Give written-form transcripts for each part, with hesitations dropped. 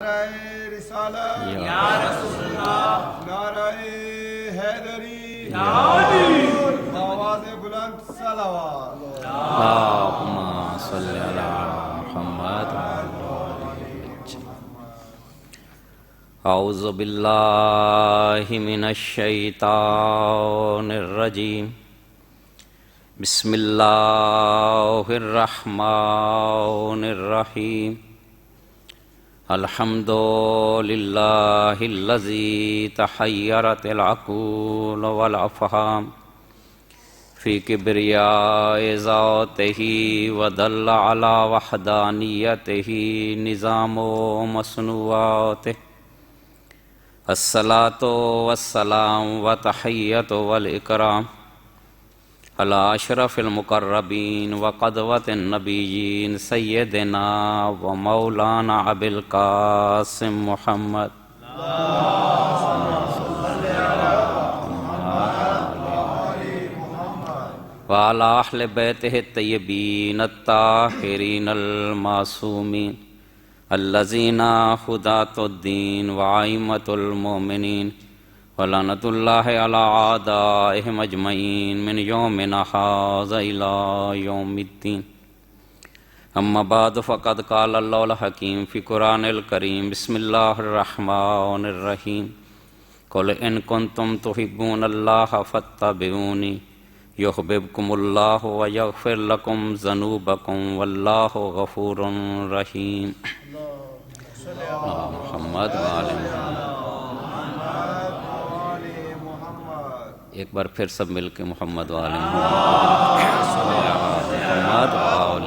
نعرہ رسالت یا رسول اللہ، نعرہ حیدری آواز بلند صلوات اللہم صلی علی محمد اعوذ باللہ من الشیطان الرجیم بسم اللہ الرحمن الرحیم الحمد للہ الذی تحیرت العقول والافہام فی کبریاء ذاتہ ودل علی وحدانیتہ نظام و مصنوعاتہ الصلاة والسلام وتحیت والاکرام علی اشرف المقربین وقدوۃ النبیین سیدنا و مولانا ابی القاسم محمد وعلی اہل بیتہ الطیبین الطاہرین المعصومین الذین خداۃ الدین وائمۃ المؤمنین ولعنۃ اللہ علی اعدائہم اجمعین من یومنا ھذا الی یوم الدین اما بعد فقد قال اللہ الحکیم فی قرآن الکریم بسم اللہ الرحمن الرحیم قل ان کنتم تحبون اللہ فاتبعونی یحببکم اللہ ویغفر لکم ذنوبکم واللہ غفور رحیم محمد وآل محمد۔ ایک بار پھر سب مل کے محمد وآل محمد وآل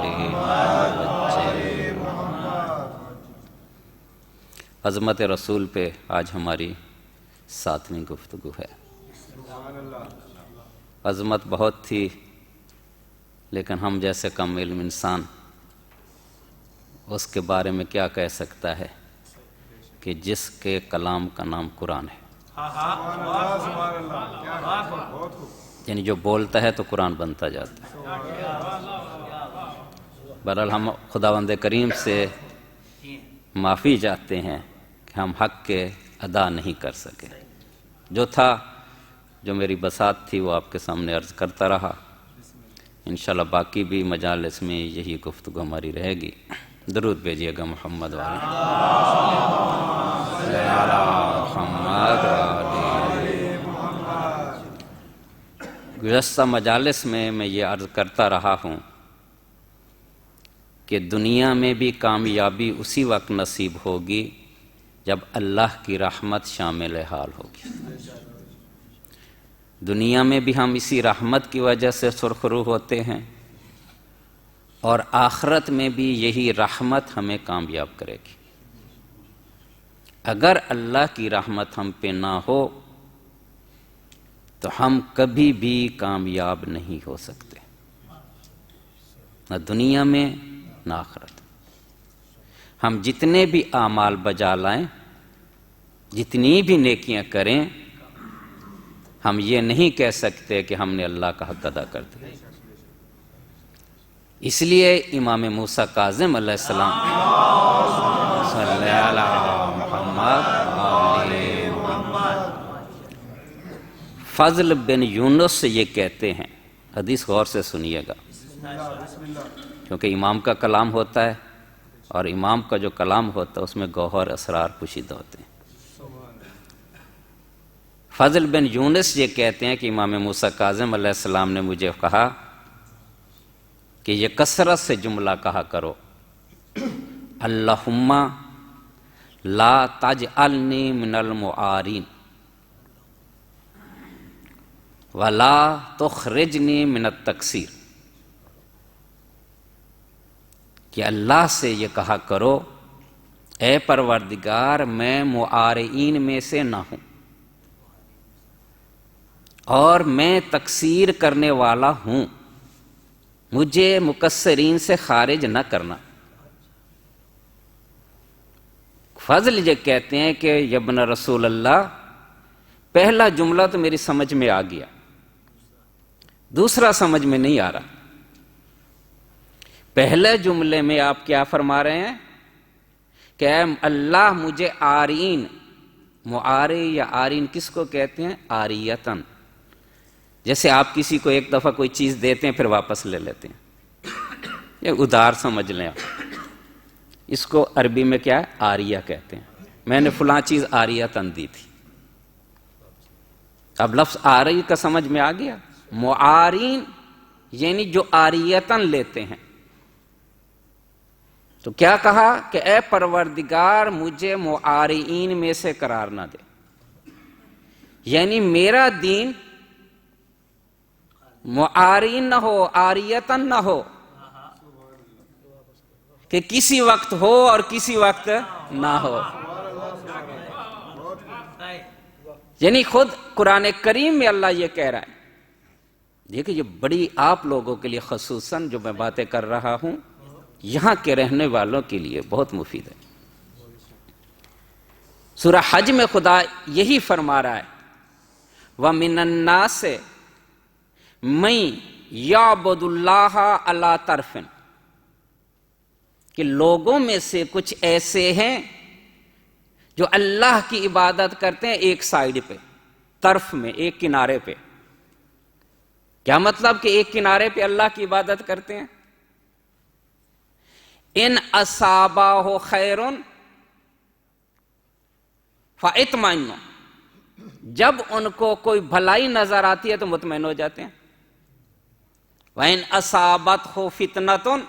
عظمت رسول پہ آج ہماری 7ویں گفتگو ہے۔ عظمت بہت تھی لیکن ہم جیسے کم علم انسان اس کے بارے میں کیا کہہ سکتا ہے کہ جس کے کلام کا نام قرآن ہے، یعنی جو بولتا ہے تو قرآن بنتا جاتا ہے۔ بہرحال ہم خداوند کریم سے معافی چاہتے ہیں کہ ہم حق کے ادا نہیں کر سکے۔ جو تھا، جو میری بساط تھی، وہ آپ کے سامنے عرض کرتا رہا۔ انشاءاللہ باقی بھی مجالس میں یہی گفتگو ہماری رہے گی۔ درود بھیجیے گا محمد والے محمد گزشتہ مجالس میں یہ عرض کرتا رہا ہوں کہ دنیا میں بھی کامیابی اسی وقت نصیب ہوگی جب اللہ کی رحمت شامل حال ہوگی۔ دنیا میں بھی ہم اسی رحمت کی وجہ سے سرخرو ہوتے ہیں، اور آخرت میں بھی یہی رحمت ہمیں کامیاب کرے گی۔ اگر اللہ کی رحمت ہم پہ نہ ہو تو ہم کبھی بھی کامیاب نہیں ہو سکتے، نہ دنیا میں نہ آخرت۔ ہم جتنے بھی اعمال بجا لائیں، جتنی بھی نیکیاں کریں، ہم یہ نہیں کہہ سکتے کہ ہم نے اللہ کا حق ادا کر دیا۔ اس لیے امام موسیٰ کاظم علیہ السلام صلی علی محمد فضل بن یونس سے یہ کہتے ہیں، حدیث غور سے سنیے گا کیونکہ امام کا کلام ہوتا ہے، اور امام کا جو کلام ہوتا ہے اس میں گوہر اسرار پوشیدہ ہوتے ہیں۔ فضل بن یونس یہ کہتے ہیں کہ امام موسیٰ کاظم علیہ السلام نے مجھے کہا کہ یہ کثرت سے جملہ کہا کرو، اللہم لا تجعلنی من المعارین ولا تخرجنی من التقصیر، کہ اللہ سے یہ کہا کرو، اے پروردگار میں معارین میں سے نہ ہوں، اور میں تقصیر کرنے والا ہوں، مجھے مقصرین سے خارج نہ کرنا۔ فضل یہ کہتے ہیں کہ ابن رسول اللہ، پہلا جملہ تو میری سمجھ میں آ گیا، دوسرا سمجھ میں نہیں آ رہا۔ پہلے جملے میں آپ کیا فرما رہے ہیں کہ اے اللہ مجھے آرین، معاری یا آرین کس کو کہتے ہیں؟ آریتن، جیسے آپ کسی کو ایک دفعہ کوئی چیز دیتے ہیں پھر واپس لے لیتے ہیں، یہ ادھار سمجھ لیں آپ، اس کو عربی میں کیا ہے؟ آریہ کہتے ہیں، میں نے فلاں چیز آریتن دی تھی۔ اب لفظ آری کا سمجھ میں آ گیا؟ معارین یعنی جو آریتن لیتے ہیں۔ تو کیا کہا کہ اے پروردگار مجھے معارین میں سے قرار نہ دے، یعنی میرا دین معارین نہ ہو، آریتن نہ ہو، کہ کسی وقت ہو اور کسی وقت نہ ہو۔ یعنی خود قرآن کریم میں اللہ یہ کہہ رہا ہے، دیکھیں یہ بڑی آپ لوگوں کے لیے خصوصاً جو میں باتیں کر رہا ہوں یہاں کے رہنے والوں کے لیے بہت مفید ہے۔ سورہ حج میں خدا یہی فرما رہا ہے وَمِنَ النَّاسِ مَن يَعْبُدُ اللَّهَ عَلَىٰ طَرْفٍ، کہ لوگوں میں سے کچھ ایسے ہیں جو اللہ کی عبادت کرتے ہیں ایک سائیڈ پہ، طرف میں، ایک کنارے پہ۔ کیا مطلب کہ ایک کنارے پہ اللہ کی عبادت کرتے ہیں؟ ان اصابہ خیر فاطمئن، جب ان کو کوئی بھلائی نظر آتی ہے تو مطمئن ہو جاتے ہیں۔ وَإِنْ أَصَابَتْهُ فِتْنَةٌ،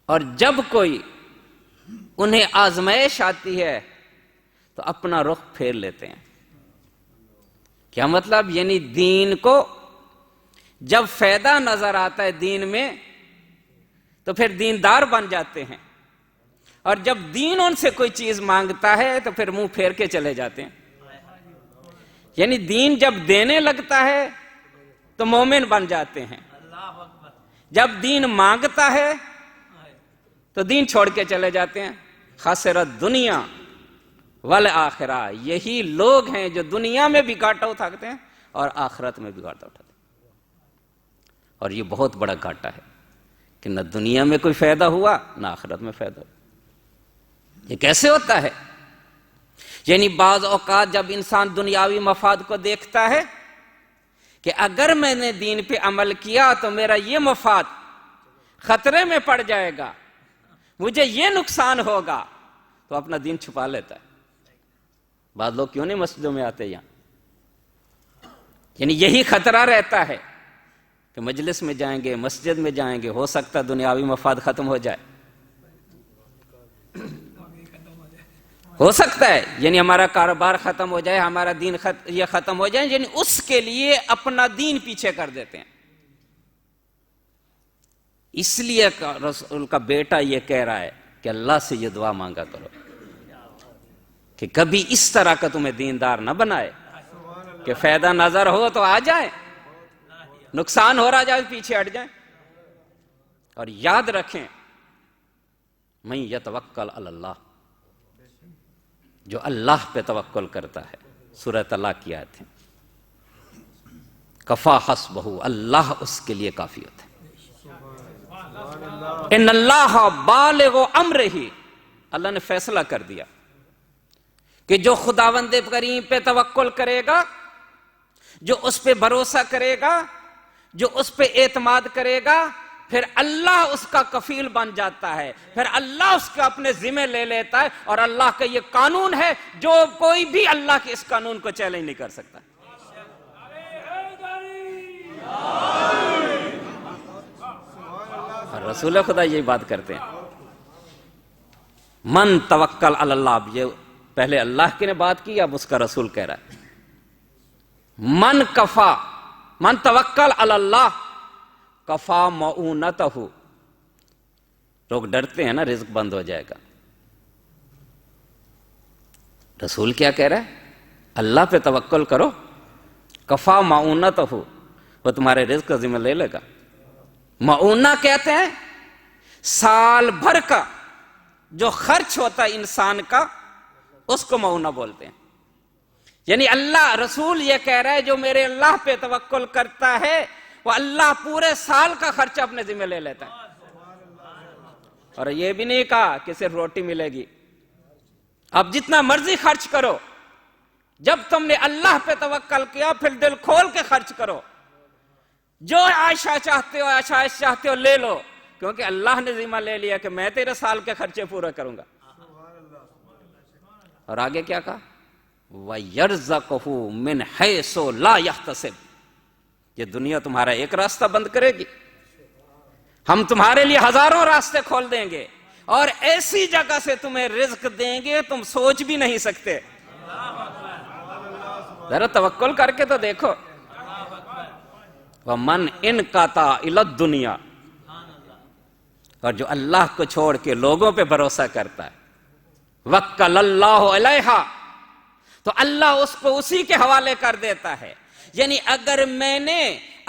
اور جب کوئی انہیں آزمائش آتی ہے تو اپنا رخ پھیر لیتے ہیں۔ کیا مطلب؟ یعنی دین کو جب فائدہ نظر آتا ہے دین میں تو پھر دیندار بن جاتے ہیں، اور جب دین ان سے کوئی چیز مانگتا ہے تو پھر منہ پھیر کے چلے جاتے ہیں۔ یعنی دین جب دینے لگتا ہے تو مومن بن جاتے ہیں، جب دین مانگتا ہے تو دین چھوڑ کے چلے جاتے ہیں۔ خسرت دنیا والآخرہ، یہی لوگ ہیں جو دنیا میں بھی گھاٹا اٹھاتے ہیں اور آخرت میں بھی گھاٹا اٹھاتے ہیں، اور یہ بہت بڑا گھاٹا ہے کہ نہ دنیا میں کوئی فائدہ ہوا نہ آخرت میں فائدہ ہوا۔ یہ کیسے ہوتا ہے؟ یعنی بعض اوقات جب انسان دنیاوی مفاد کو دیکھتا ہے کہ اگر میں نے دین پہ عمل کیا تو میرا یہ مفاد خطرے میں پڑ جائے گا، مجھے یہ نقصان ہوگا، تو اپنا دین چھپا لیتا ہے۔ بعض لوگ کیوں نہیں مسجدوں میں آتے یہاں؟ یعنی یہی خطرہ رہتا ہے کہ مجلس میں جائیں گے، مسجد میں جائیں گے، ہو سکتا ہے دنیاوی مفاد ختم ہو جائے، ہو سکتا ہے یعنی ہمارا کاروبار ختم ہو جائے، ہمارا دین یہ ختم ہو جائے، یعنی اس کے لیے اپنا دین پیچھے کر دیتے ہیں۔ اس لیے رسول کا بیٹا یہ کہہ رہا ہے کہ اللہ سے یہ دعا مانگا کرو کہ کبھی اس طرح کا تمہیں دیندار نہ بنائے کہ فائدہ نظر ہو تو آ جائیں، نقصان ہو رہا جائے پیچھے ہٹ جائیں۔ اور یاد رکھیں من یتوکل علی اللہ، جو اللہ پہ توکل کرتا ہے، سورہ طلاق کی آیت ہے، کفا حسبہ، اللہ اس کے لیے کافی ہوتا ہے۔ ان اللہ بالغ امرہ، اللہ نے فیصلہ کر دیا کہ جو خداوند کریم پہ توکل کرے گا، جو اس پہ بھروسہ کرے گا، جو اس پہ اعتماد کرے گا، پھر اللہ اس کا کفیل بن جاتا ہے، پھر اللہ اس کا اپنے ذمہ لے لیتا ہے، اور اللہ کا یہ قانون ہے جو کوئی بھی اللہ کے اس قانون کو چیلنج نہیں کر سکتا۔ اور رسول خدا یہی بات کرتے ہیں، من توکل علی اللہ، اب یہ پہلے اللہ کی نے بات کی، اب اس کا رسول کہہ رہا ہے من کفا، من توکل علی اللہ کفا معونتہ، لوگ ڈرتے ہیں نا رزق بند ہو جائے گا، رسول کیا کہہ رہا ہے؟ اللہ پہ توکل کرو، کفا معونتہ، وہ تمہارے رزق کا ذمہ لے لے گا۔ معونہ کہتے ہیں سال بھر کا جو خرچ ہوتا ہے انسان کا، اس کو معونہ بولتے ہیں۔ یعنی اللہ رسول یہ کہہ رہا ہے جو میرے اللہ پہ توکل کرتا ہے وہ اللہ پورے سال کا خرچہ اپنے ذمہ لے لیتا ہے۔ اور یہ بھی نہیں کہا کہ صرف روٹی ملے گی. اب جتنا مرضی خرچ کرو، جب تم نے اللہ پہ توکل کیا پھر دل کھول کے خرچ کرو. جو عائشہ چاہتے ہو، آشائش چاہتے ہو لے لو، کیونکہ اللہ نے ذمہ لے لیا کہ میں تیرے سال کے خرچے پورے کروں گا. اور آگے کیا کہا؟ وَيَرْزَقُهُ مِنْ حَيْثُ لَا يَحْتَسِبُ. یہ دنیا تمہارا ایک راستہ بند کرے گی، ہم تمہارے لیے ہزاروں راستے کھول دیں گے اور ایسی جگہ سے تمہیں رزق دیں گے تم سوچ بھی نہیں سکتے. ذرا توکل کر کے تو دیکھو. وَمَنْ اِنْقَطَعَ إِلَى الدُّنْيَا، اور جو اللہ کو چھوڑ کے لوگوں پہ بھروسہ کرتا ہے، وَكَّلَ اللَّهُ عَلَيْهَا، تو اللہ اس کو اسی کے حوالے کر دیتا ہے. یعنی اگر میں نے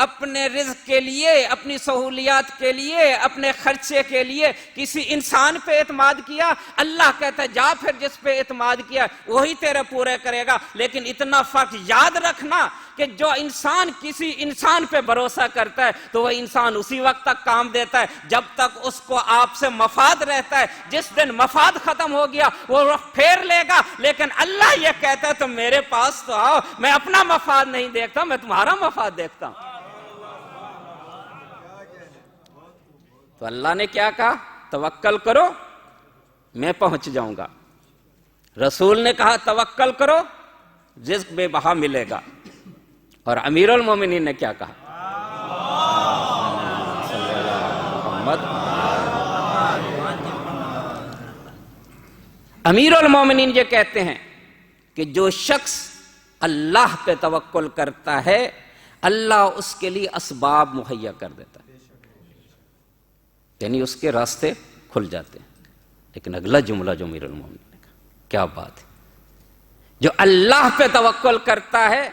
اپنے رزق کے لیے، اپنی سہولیات کے لیے، اپنے خرچے کے لیے کسی انسان پہ اعتماد کیا، اللہ کہتا ہے جا پھر جس پہ اعتماد کیا وہی تیرے پورے کرے گا. لیکن اتنا فرق یاد رکھنا کہ جو انسان کسی انسان پہ بھروسہ کرتا ہے تو وہ انسان اسی وقت تک کام دیتا ہے جب تک اس کو آپ سے مفاد رہتا ہے. جس دن مفاد ختم ہو گیا وہ رخ پھیر لے گا. لیکن اللہ یہ کہتا ہے تم میرے پاس تو آؤ، میں اپنا مفاد نہیں دیکھتا، میں تمہارا مفاد دیکھتا ہوں. تو اللہ نے کیا کہا؟ توکل کرو میں پہنچ جاؤں گا. رسول نے کہا توکل کرو رزق بے بہا ملے گا. اور امیر المومنین نے کیا کہا؟ امیر المومنین یہ کہتے ہیں کہ جو شخص اللہ پہ توکل کرتا ہے اللہ اس کے لیے اسباب مہیا کر دیتا ہے، یعنی اس کے راستے کھل جاتے ہیں. لیکن اگلا جملہ جو امیر المومنین نے کہا، کیا بات ہے، جو اللہ پہ توکل کرتا ہے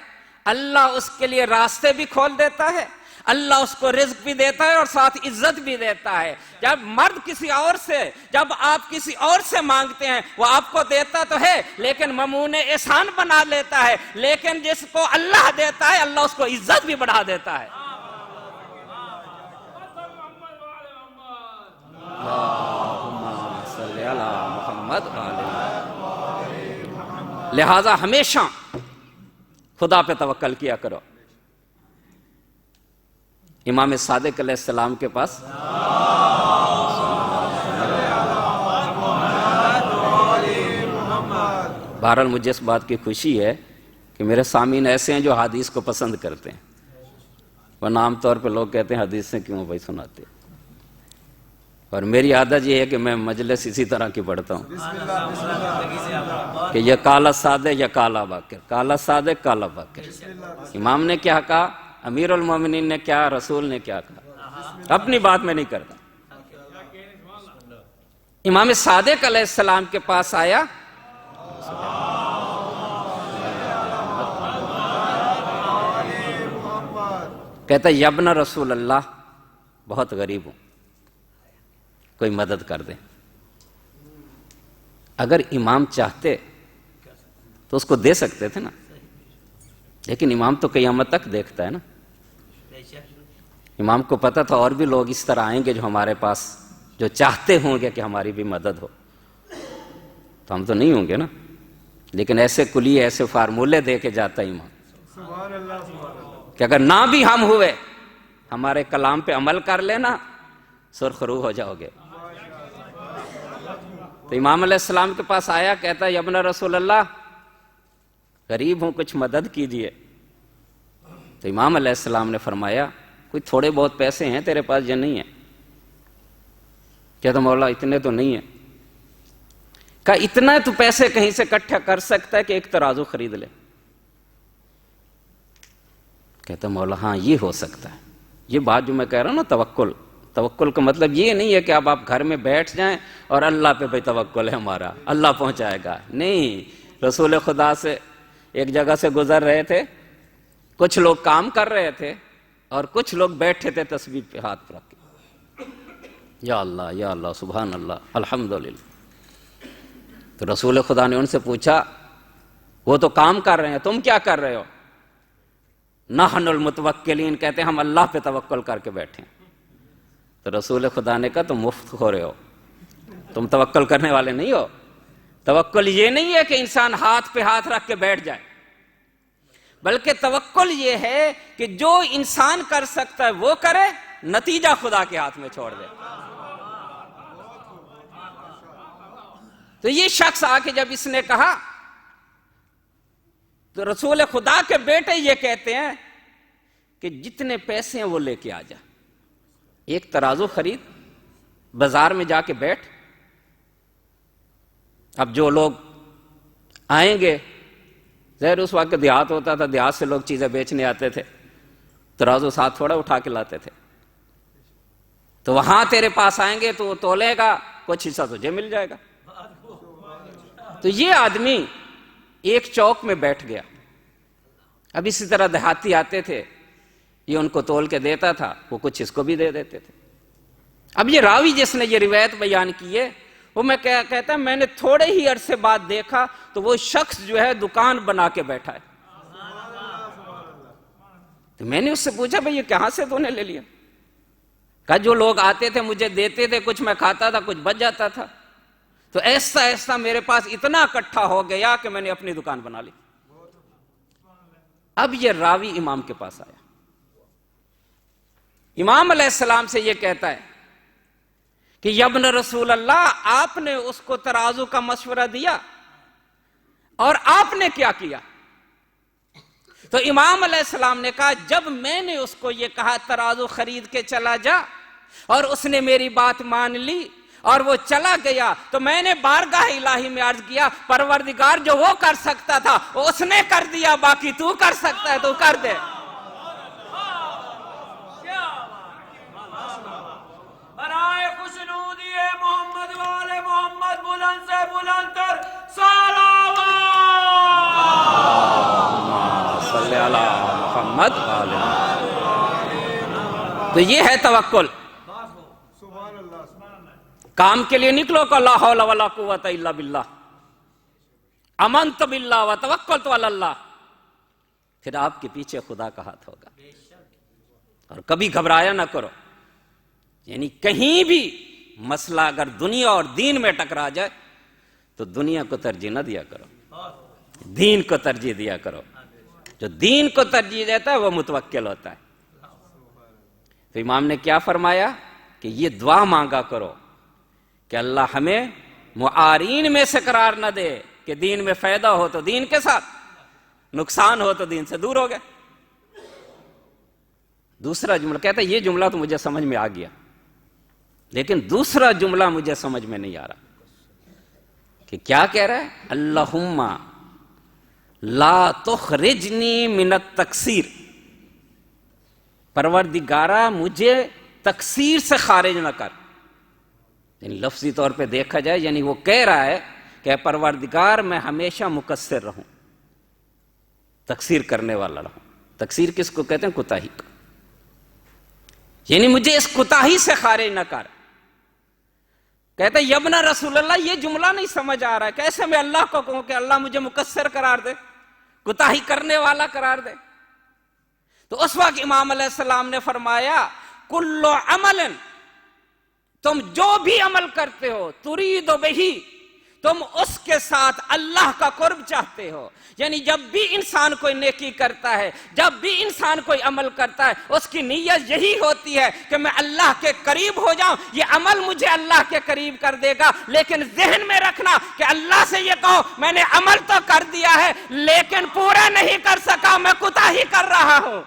اللہ اس کے لیے راستے بھی کھول دیتا ہے، اللہ اس کو رزق بھی دیتا ہے اور ساتھ عزت بھی دیتا ہے. جب مرد کسی اور سے، جب آپ کسی اور سے مانگتے ہیں وہ آپ کو دیتا تو ہے لیکن ممنون احسان بنا لیتا ہے، لیکن جس کو اللہ دیتا ہے اللہ اس کو عزت بھی بڑھا دیتا ہے. لہذا ہمیشہ خدا پہ توکل کیا کرو. امام صادق علیہ السلام کے پاس بہرحال مجھے اس بات کی خوشی ہے کہ میرے سامعین ایسے ہیں جو حدیث کو پسند کرتے ہیں، ورنہ عام طور پہ لوگ کہتے ہیں حدیث سے کیوں بھائی سناتے. اور میری عادت یہ ہے کہ میں مجلس اسی طرح کی پڑھتا ہوں کہ یہ کالا صادق یا کالا باقر، کالا صادق کالا باقر. امام نے کیا کہا، امیر المومنین نے کیا، رسول نے کیا کہا، اپنی بات میں نہیں کرتا. امام صادق علیہ السلام کے پاس آیا، کہتا یبن رسول اللہ بہت غریب ہوں، کوئی مدد کر دے. اگر امام چاہتے تو اس کو دے سکتے تھے نا، لیکن امام تو قیامت تک دیکھتا ہے نا. امام کو پتہ تھا اور بھی لوگ اس طرح آئیں گے جو ہمارے پاس جو چاہتے ہوں گے کہ ہماری بھی مدد ہو، تو ہم تو نہیں ہوں گے نا. لیکن ایسے کلیے، ایسے فارمولے دے کے جاتا امام کہ اگر نہ بھی ہم ہوئے ہمارے کلام پہ عمل کر لینا سرخ روح ہو جاؤ گے. تو امام علیہ السلام کے پاس آیا، کہتا ہے ابن رسول اللہ غریب ہوں کچھ مدد کیجئے. تو امام علیہ السلام نے فرمایا کوئی تھوڑے بہت پیسے ہیں تیرے پاس یا نہیں ہیں؟ کہتا مولا اتنے تو نہیں ہیں. کہا اتنا تو پیسے کہیں سے اکٹھا کر سکتا ہے کہ ایک ترازو خرید لے. کہتا مولا ہاں یہ ہو سکتا ہے. یہ بات جو میں کہہ رہا ہوں نا توکل کا مطلب یہ نہیں ہے کہ اب آپ گھر میں بیٹھ جائیں اور اللہ پہ بھائی توکل ہے ہمارا اللہ پہنچائے گا. نہیں، رسول خدا سے ایک جگہ سے گزر رہے تھے، کچھ لوگ کام کر رہے تھے اور کچھ لوگ بیٹھے تھے تسبیح پہ ہاتھ رکھ کے، یا اللہ سبحان اللہ الحمدللہ. تو رسول خدا نے ان سے پوچھا وہ تو کام کر رہے ہیں تم کیا کر رہے ہو؟ نحن المتوکلین، کہتے ہیں ہم اللہ پہ توکل کر کے بیٹھے ہیں. تو رسول خدا نے کہا تم مفت ہو رہے ہو، تم توکل کرنے والے نہیں ہو. توکل یہ نہیں ہے کہ انسان ہاتھ پہ ہاتھ رکھ کے بیٹھ جائے، بلکہ توکل یہ ہے کہ جو انسان کر سکتا ہے وہ کرے، نتیجہ خدا کے ہاتھ میں چھوڑ دے. تو یہ شخص آ کے جب اس نے کہا تو رسول خدا کے بیٹے یہ کہتے ہیں کہ جتنے پیسے ہیں وہ لے کے آ جا. ایک ترازو خرید، بازار میں جا کے بیٹھ. اب جو لوگ آئیں گے، ظاہر اس وقت دیہات ہوتا تھا، دیہات سے لوگ چیزیں بیچنے آتے تھے، ترازو ساتھ تھوڑا اٹھا کے لاتے تھے. تو وہاں تیرے پاس آئیں گے تو وہ تولے گا، کچھ حصہ تجھے مل جائے گا. تو یہ آدمی ایک چوک میں بیٹھ گیا. اب اسی طرح دیہاتی آتے تھے، یہ ان کو تول کے دیتا تھا، وہ کچھ اس کو بھی دے دیتے تھے. اب یہ راوی جس نے یہ روایت بیان کی ہے وہ میں کہتا ہے میں نے تھوڑے ہی عرصے بعد دیکھا تو وہ شخص جو ہے دکان بنا کے بیٹھا ہے. تو میں نے اس سے پوچھا بھئی یہ کہاں سے تو نے لے لیا؟ کہا جو لوگ آتے تھے مجھے دیتے تھے، کچھ میں کھاتا تھا، کچھ بچ جاتا تھا، تو ایسا ایسا میرے پاس اتنا اکٹھا ہو گیا کہ میں نے اپنی دکان بنا لی. اب یہ راوی امام کے پاس آیا، امام علیہ السلام سے یہ کہتا ہے کہ یا ابن رسول اللہ، آپ نے اس کو ترازو کا مشورہ دیا اور آپ نے کیا کیا؟ تو امام علیہ السلام نے کہا جب میں نے اس کو یہ کہا ترازو خرید کے چلا جا اور اس نے میری بات مان لی اور وہ چلا گیا، تو میں نے بارگاہ الہی میں عرض کیا پروردگار جو وہ کر سکتا تھا وہ اس نے کر دیا، باقی تو کر سکتا ہے تو کر دے. برائے خوشنودی محمد والے محمد بلند سے بلند تر صلوات. صلی اللہ محمد والے. تو یہ ہے توکل. کام کے لیے نکلو کہ لا حول ولا قوت الا باللہ، امنت باللہ وتوکلت علی اللہ، پھر آپ کے پیچھے خدا کا ہاتھ ہوگا. اور کبھی گھبرایا نہ کرو، یعنی کہیں بھی مسئلہ اگر دنیا اور دین میں ٹکرا جائے تو دنیا کو ترجیح نہ دیا کرو، دین کو ترجیح دیا کرو. جو دین کو ترجیح دیتا ہے وہ متوکل ہوتا ہے. تو امام نے کیا فرمایا کہ یہ دعا مانگا کرو کہ اللہ ہمیں معارین میں سے قرار نہ دے کہ دین میں فائدہ ہو تو دین کے ساتھ، نقصان ہو تو دین سے دور ہو گئے. دوسرا جملہ کہتا ہے یہ جملہ تو مجھے سمجھ میں آ گیا، لیکن دوسرا جملہ مجھے سمجھ میں نہیں آ رہا کہ کیا کہہ رہا ہے؟ اللہم لا تخرجنی من التقصیر، پروردگارہ مجھے تقصیر سے خارج نہ کر. یعنی لفظی طور پہ دیکھا جائے یعنی وہ کہہ رہا ہے کہ اے پروردگار میں ہمیشہ مقصر رہوں، تقصیر کرنے والا رہوں. تقصیر کس کو کہتے ہیں؟ کوتاہی کو. یعنی مجھے اس کوتاہی سے خارج نہ کر. کہتے ہیں یبنا رسول اللہ یہ جملہ نہیں سمجھ آ رہا ہے، کیسے میں اللہ کو کہوں کہ اللہ مجھے مقصر قرار دے، کوتاہی کرنے والا قرار دے؟ تو اس وقت امام علیہ السلام نے فرمایا کل عمل، تم جو بھی عمل کرتے ہو ترید بہی، تم اس کے ساتھ اللہ کا قرب چاہتے ہو. یعنی جب بھی انسان کوئی نیکی کرتا ہے، جب بھی انسان کوئی عمل کرتا ہے، اس کی نیت یہی ہوتی ہے کہ میں اللہ کے قریب ہو جاؤں. یہ عمل مجھے اللہ کے قریب کر دے گا، لیکن ذہن میں رکھنا کہ اللہ سے یہ کہو میں نے عمل تو کر دیا ہے لیکن پورا نہیں کر سکا، میں کوتاہی کر رہا ہوں،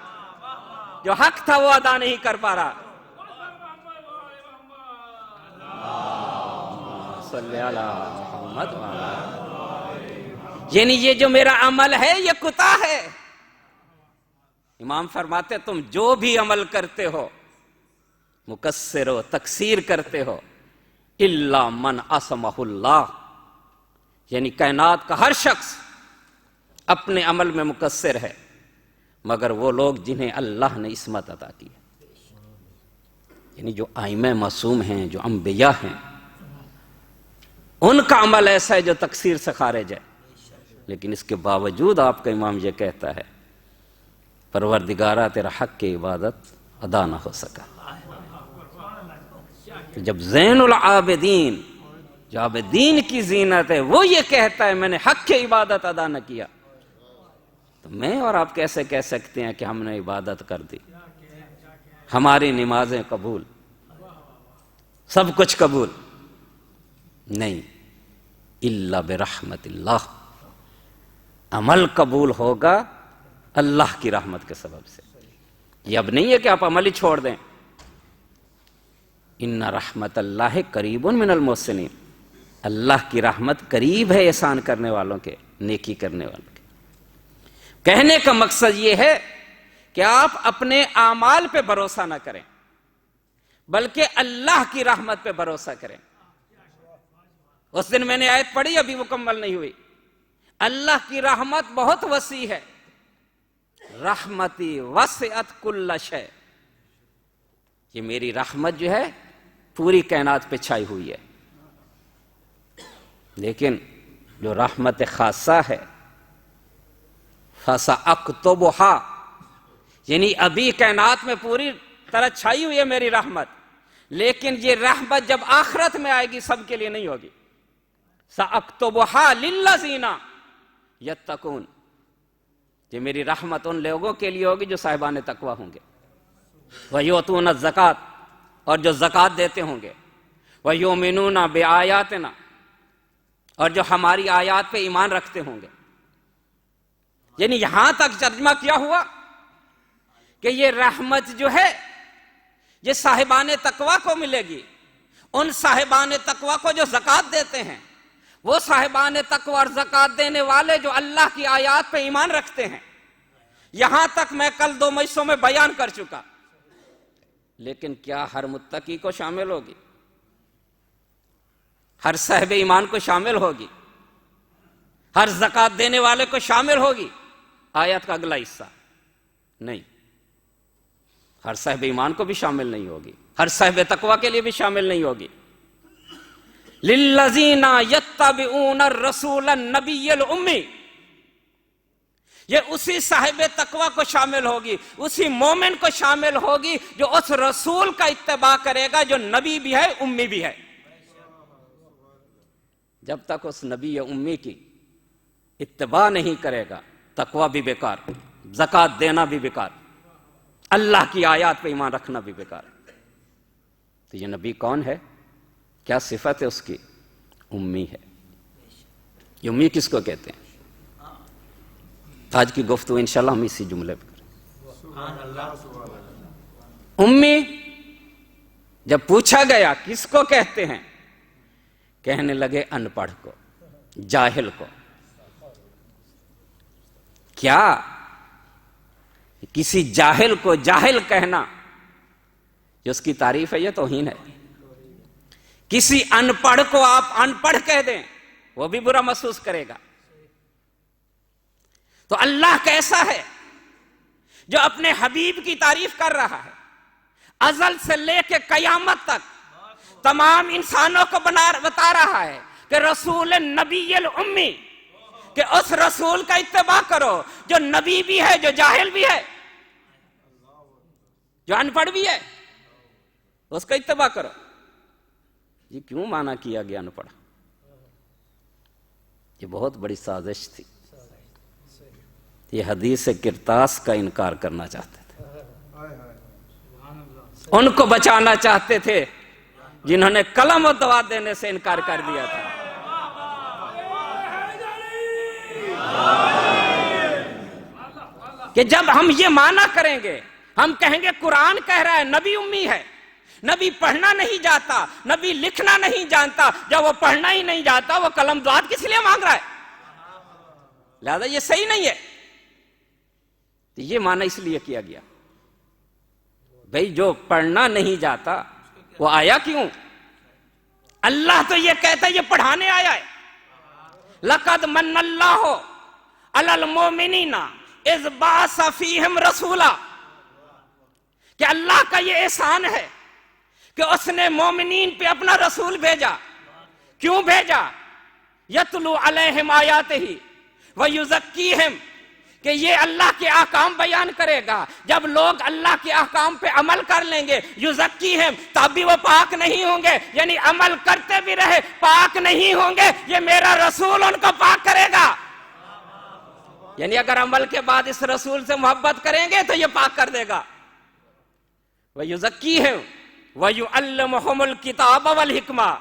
جو حق تھا وہ ادا نہیں کر پا رہا. صلی اللہ محمد یعنی یہ جو میرا عمل ہے یہ کوتاہ ہے. امام فرماتے تم جو بھی عمل کرتے ہو مقصر ہو، تقصیر کرتے ہو، الا من عصمہ اللہ، یعنی کائنات کا ہر شخص اپنے عمل میں مقصر ہے مگر وہ لوگ جنہیں اللہ نے عصمت عطا کی ہے. یعنی جو ائمہ معصوم ہیں، جو انبیاء ہیں، ان کا عمل ایسا ہے جو تقصیر سے خارج ہے. لیکن اس کے باوجود آپ کا امام یہ کہتا ہے پروردگارہ تیرا حق کی عبادت ادا نہ ہو سکا. جب زین العابدین جو اب دین کی زینت ہے وہ یہ کہتا ہے میں نے حق کی عبادت ادا نہ کیا، تو میں اور آپ کیسے کہہ سکتے ہیں کہ ہم نے عبادت کر دی؟ ہماری نمازیں قبول، سب کچھ قبول نہیں، الا برحمت اللہ، عمل قبول ہوگا اللہ کی رحمت کے سبب سے۔ یہ اب نہیں ہے کہ آپ عمل ہی چھوڑ دیں۔ ان رحمت اللہ قریب من المحسنین، اللہ کی رحمت قریب ہے احسان کرنے والوں کے، نیکی کرنے والوں کے۔ کہنے کا مقصد یہ ہے کہ آپ اپنے اعمال پہ بھروسہ نہ کریں بلکہ اللہ کی رحمت پہ بھروسہ کریں۔ اس دن میں نے آیت پڑھی، ابھی مکمل نہیں ہوئی، اللہ کی رحمت بہت وسیع ہے، رحمتی وسعت کل شیء، یہ میری رحمت جو ہے پوری کائنات پہ چھائی ہوئی ہے، لیکن جو رحمت خاصہ ہے فَسَأَكْتُبُهَا، یعنی ابھی کائنات میں پوری طرح چھائی ہوئی ہے میری رحمت، لیکن یہ رحمت جب آخرت میں آئے گی سب کے لیے نہیں ہوگی۔ سَأَكْتُبُهَا لِلَّذِينَ يَتَّقُونَ، یہ میری رحمت ان لوگوں کے لیے ہوگی جو صاحبان تقوی ہوں گے، وَيُؤْتُونَ الزَّكَاةَ، اور جو زکوٰۃ دیتے ہوں گے، وَيُؤْمِنُونَ بِآيَاتِنَا، اور جو ہماری آیات پہ ایمان رکھتے ہوں گے۔ یعنی یہاں تک ترجمہ کیا ہوا کہ یہ رحمت جو ہے یہ صاحبان تقوی کو ملے گی، ان صاحبان تقوی کو جو زکوٰۃ دیتے ہیں، وہ صاحبان تقوی اور زکوٰۃ دینے والے جو اللہ کی آیات پہ ایمان رکھتے ہیں۔ یہاں تک میں کل 2 مجلسوں میں بیان کر چکا، لیکن کیا ہر متقی کو شامل ہوگی؟ ہر صاحب ایمان کو شامل ہوگی؟ ہر زکوٰۃ دینے والے کو شامل ہوگی؟ آیت کا اگلا حصہ نہیں، ہر صاحب ایمان کو بھی شامل نہیں ہوگی، ہر صاحب تقوی کے لیے بھی شامل نہیں ہوگی۔ لِلَّذِينَ يَتَّبِعُونَ الرَّسُولَ النَّبِيَّ الْأُمِّيَّ، یہ اسی صاحب تقوی کو شامل ہوگی، اسی مومن کو شامل ہوگی جو اس رسول کا اتباع کرے گا جو نبی بھی ہے امی بھی ہے۔ جب تک اس نبی یا امی کی اتباع نہیں کرے گا تقوی بھی بیکار، زکوٰۃ دینا بھی بیکار، اللہ کی آیات پہ ایمان رکھنا بھی بیکار۔ تو یہ نبی کون ہے؟ کیا صفت ہے اس کی؟ امی ہے۔ یہ امی کس کو کہتے ہیں؟ آج کی گفتگو انشاءاللہ ہم اسی جملے پہ کریں۔ امی جب پوچھا گیا کس کو کہتے ہیں، کہنے لگے ان پڑھ کو، جاہل کو۔ کیا کسی جاہل کو جاہل کہنا جو اس کی تعریف ہے، یہ توہین ہے؟ کسی ان پڑھ کو آپ ان پڑھ کہہ دیں وہ بھی برا محسوس کرے گا۔ تو اللہ کیسا ہے جو اپنے حبیب کی تعریف کر رہا ہے، ازل سے لے کے قیامت تک تمام انسانوں کو بتا رہا ہے کہ رسول نبی الامی، کہ اس رسول کا اتباع کرو جو نبی بھی ہے، جو جاہل بھی ہے، جو ان پڑھ بھی ہے، اس کا اتباع کرو۔ یہ کیوں معنی کیا گیا ان پڑھ؟ یہ بہت بڑی سازش تھی۔ یہ حدیث کرتاس کا انکار کرنا چاہتے تھے، ان کو بچانا چاہتے تھے جنہوں نے قلم و دوات دینے سے انکار کر دیا تھا۔ کہ جب ہم یہ معنی کریں گے، ہم کہیں گے قرآن کہہ رہا ہے نبی امی ہے، نبی پڑھنا نہیں جاتا، نبی لکھنا نہیں جانتا، جب وہ پڑھنا ہی نہیں جاتا وہ قلم دوات کس لیے مانگ رہا ہے؟ لہذا یہ صحیح نہیں ہے۔ تو یہ معنی اس لیے کیا گیا، بھئی جو پڑھنا نہیں جاتا وہ آیا کیوں؟ اللہ تو یہ کہتا ہے یہ پڑھانے آیا ہے۔ لَقَدْ مَنَّ اللَّهُ عَلَى الْمُؤْمِنِينَ اِذْ بَعَثَ فِيهِمْ رَسُولًا، کہ اللہ کا یہ احسان ہے کہ اس نے مومنین پہ اپنا رسول بھیجا۔ کیوں بھیجا؟ یتلو علیہم آیاتہ ویزکیہم، کہ یہ اللہ کے احکام بیان کرے گا. جب لوگ اللہ کے احکام پہ عمل کر لیں گے یزکیہم تب بھی وہ پاک نہیں ہوں گے، یعنی عمل کرتے بھی رہے پاک نہیں ہوں گے، یہ میرا رسول ان کو پاک کرے گا. یعنی اگر عمل کے بعد اس رسول سے محبت کریں گے تو یہ پاک کر دے گا. وَيُزَكِّيهِمْ وَيُعَلِّمُهُمُ الْكِتَابَ وَالْحِكْمَةَ،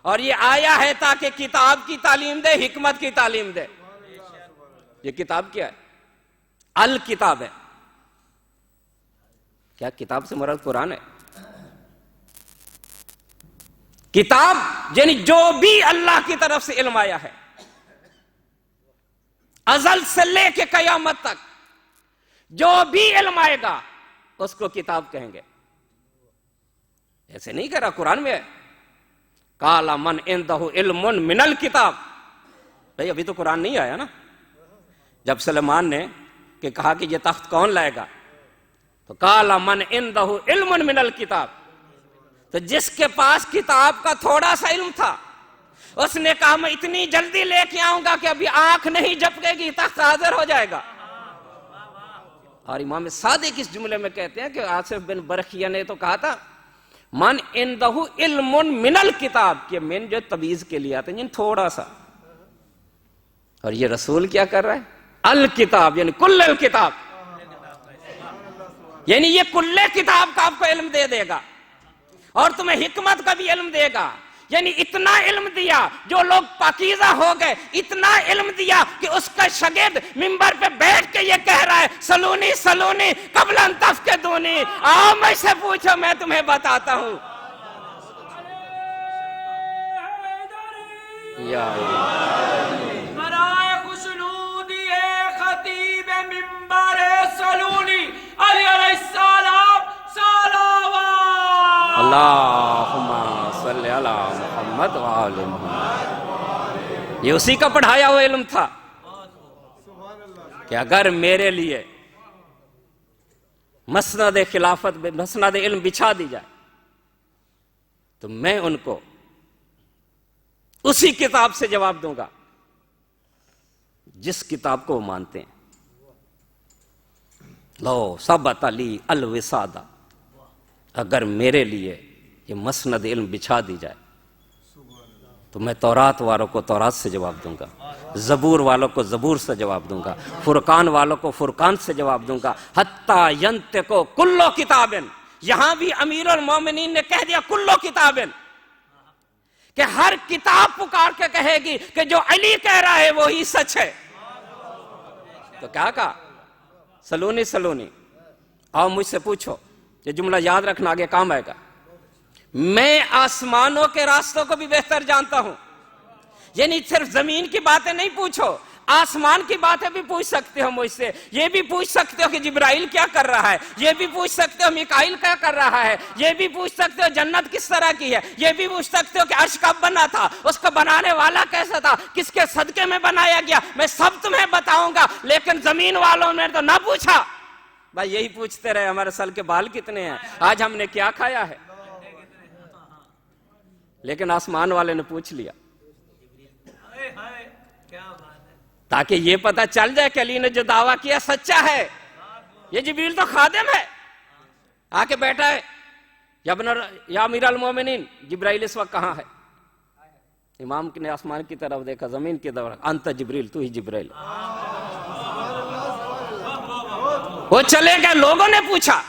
اور یہ آیا ہے تاکہ کتاب کی تعلیم دے، حکمت کی تعلیم دے. یہ کتاب کیا ہے؟ الکتاب ہے. کیا کتاب سے مراد قرآن ہے؟ کتاب یعنی جو بھی اللہ کی طرف سے علم آیا ہے ازل سے لے کے قیامت تک، جو بھی علم آئے گا اس کو کتاب کہیں گے. ایسے نہیں کہہ رہا، قرآن میں ہے قال من عنده علم من الکتاب. بھئی ابھی تو قرآن نہیں آیا نا. جب سلیمان نے کہ کہا کہ یہ تخت کون لائے گا تو قال من عنده علم من الکتاب، تو جس کے پاس کتاب کا تھوڑا سا علم تھا اس نے کہا میں اتنی جلدی لے کے آؤں گا کہ ابھی آنکھ نہیں جھپکے گی تخت حاضر ہو جائے گا. اور امام صادق اس جملے میں کہتے ہیں کہ آصف بن برخیہ نے تو کہا تھا من عنده علم من الکتاب، کہ من جو تمیز کے لیے آتے ہیں تھوڑا سا. اور یہ رسول کیا کر رہا ہے؟ الکتاب یعنی کل الکتاب، یعنی یہ کل کتاب کا آپ کو علم دے دے گا اور تمہیں حکمت کا بھی علم دے گا. یعنی اتنا علم دیا جو لوگ پاکیزہ ہو گئے، اتنا علم دیا کہ اس کا شاگرد منبر پہ بیٹھ کے یہ کہہ رہا ہے سلونی سلونی قبل ان تفقدونی، آؤ مجھ سے پوچھو میں تمہیں بتاتا ہوں. یا برائے خوشنودی خطیب منبر سلونی علی علیہ السلام صلوات. اللہم صلی علی محمد وآل محمد. یہ اسی کا پڑھایا ہوا علم تھا کہ اگر میرے لیے مسند خلافت مسند علم بچھا دی جائے تو میں ان کو اسی کتاب سے جواب دوں گا جس کتاب کو وہ مانتے ہیں. لو ثبت لی الوسادہ، اگر میرے لیے یہ مسند علم بچھا دی جائے تو میں تورات والوں کو تورات سے جواب دوں گا، زبور والوں کو زبور سے جواب دوں گا، فرقان والوں کو فرقان سے جواب دوں گا. حتیٰ ینطقو کلو کتابن، یہاں بھی امیر المومنین نے کہہ دیا کلو کتابن، کہ ہر کتاب پکار کے کہے گی کہ جو علی کہہ رہا ہے وہی سچ ہے. تو کیا کہا؟ سلونی سلونی، آؤ مجھ سے پوچھو. یہ جملہ یاد رکھنا آگے کام آئے گا. میں آسمانوں کے راستوں کو بھی بہتر جانتا ہوں. یعنی صرف زمین کی باتیں نہیں پوچھو، آسمان کی باتیں بھی پوچھ سکتے ہو مجھ سے. یہ بھی پوچھ سکتے ہو کہ جبرائیل کیا کر رہا ہے، یہ بھی پوچھ سکتے ہو میکائیل کیا کر رہا ہے، یہ بھی پوچھ سکتے ہو جنت کس طرح کی ہے، یہ بھی پوچھ سکتے ہو کہ عرش کب بنا تھا، اس کو بنانے والا کیسا تھا، کس کے صدقے میں بنایا گیا. میں سب تمہیں بتاؤں گا، لیکن زمین والوں نے تو نہ پوچھا. بھائی یہی پوچھتے رہے ہمارے سر کے بال کتنے ہیں، آج ہم نے کیا کھایا ہے. لیکن آسمان والے نے پوچھ لیا تاکہ یہ پتہ چل جائے کہ علی نے جو دعویٰ کیا سچا ہے. یہ جبریل تو خادم ہے، آ کے بیٹھا ہے. یا امیر المومنین، جبرائیل اس وقت کہاں ہے؟ امام نے آسمان کی طرف دیکھا، زمین کی طرف. انت جبریل، تو ہی جبرائیل. وہ چلے گئے. لوگوں نے پوچھا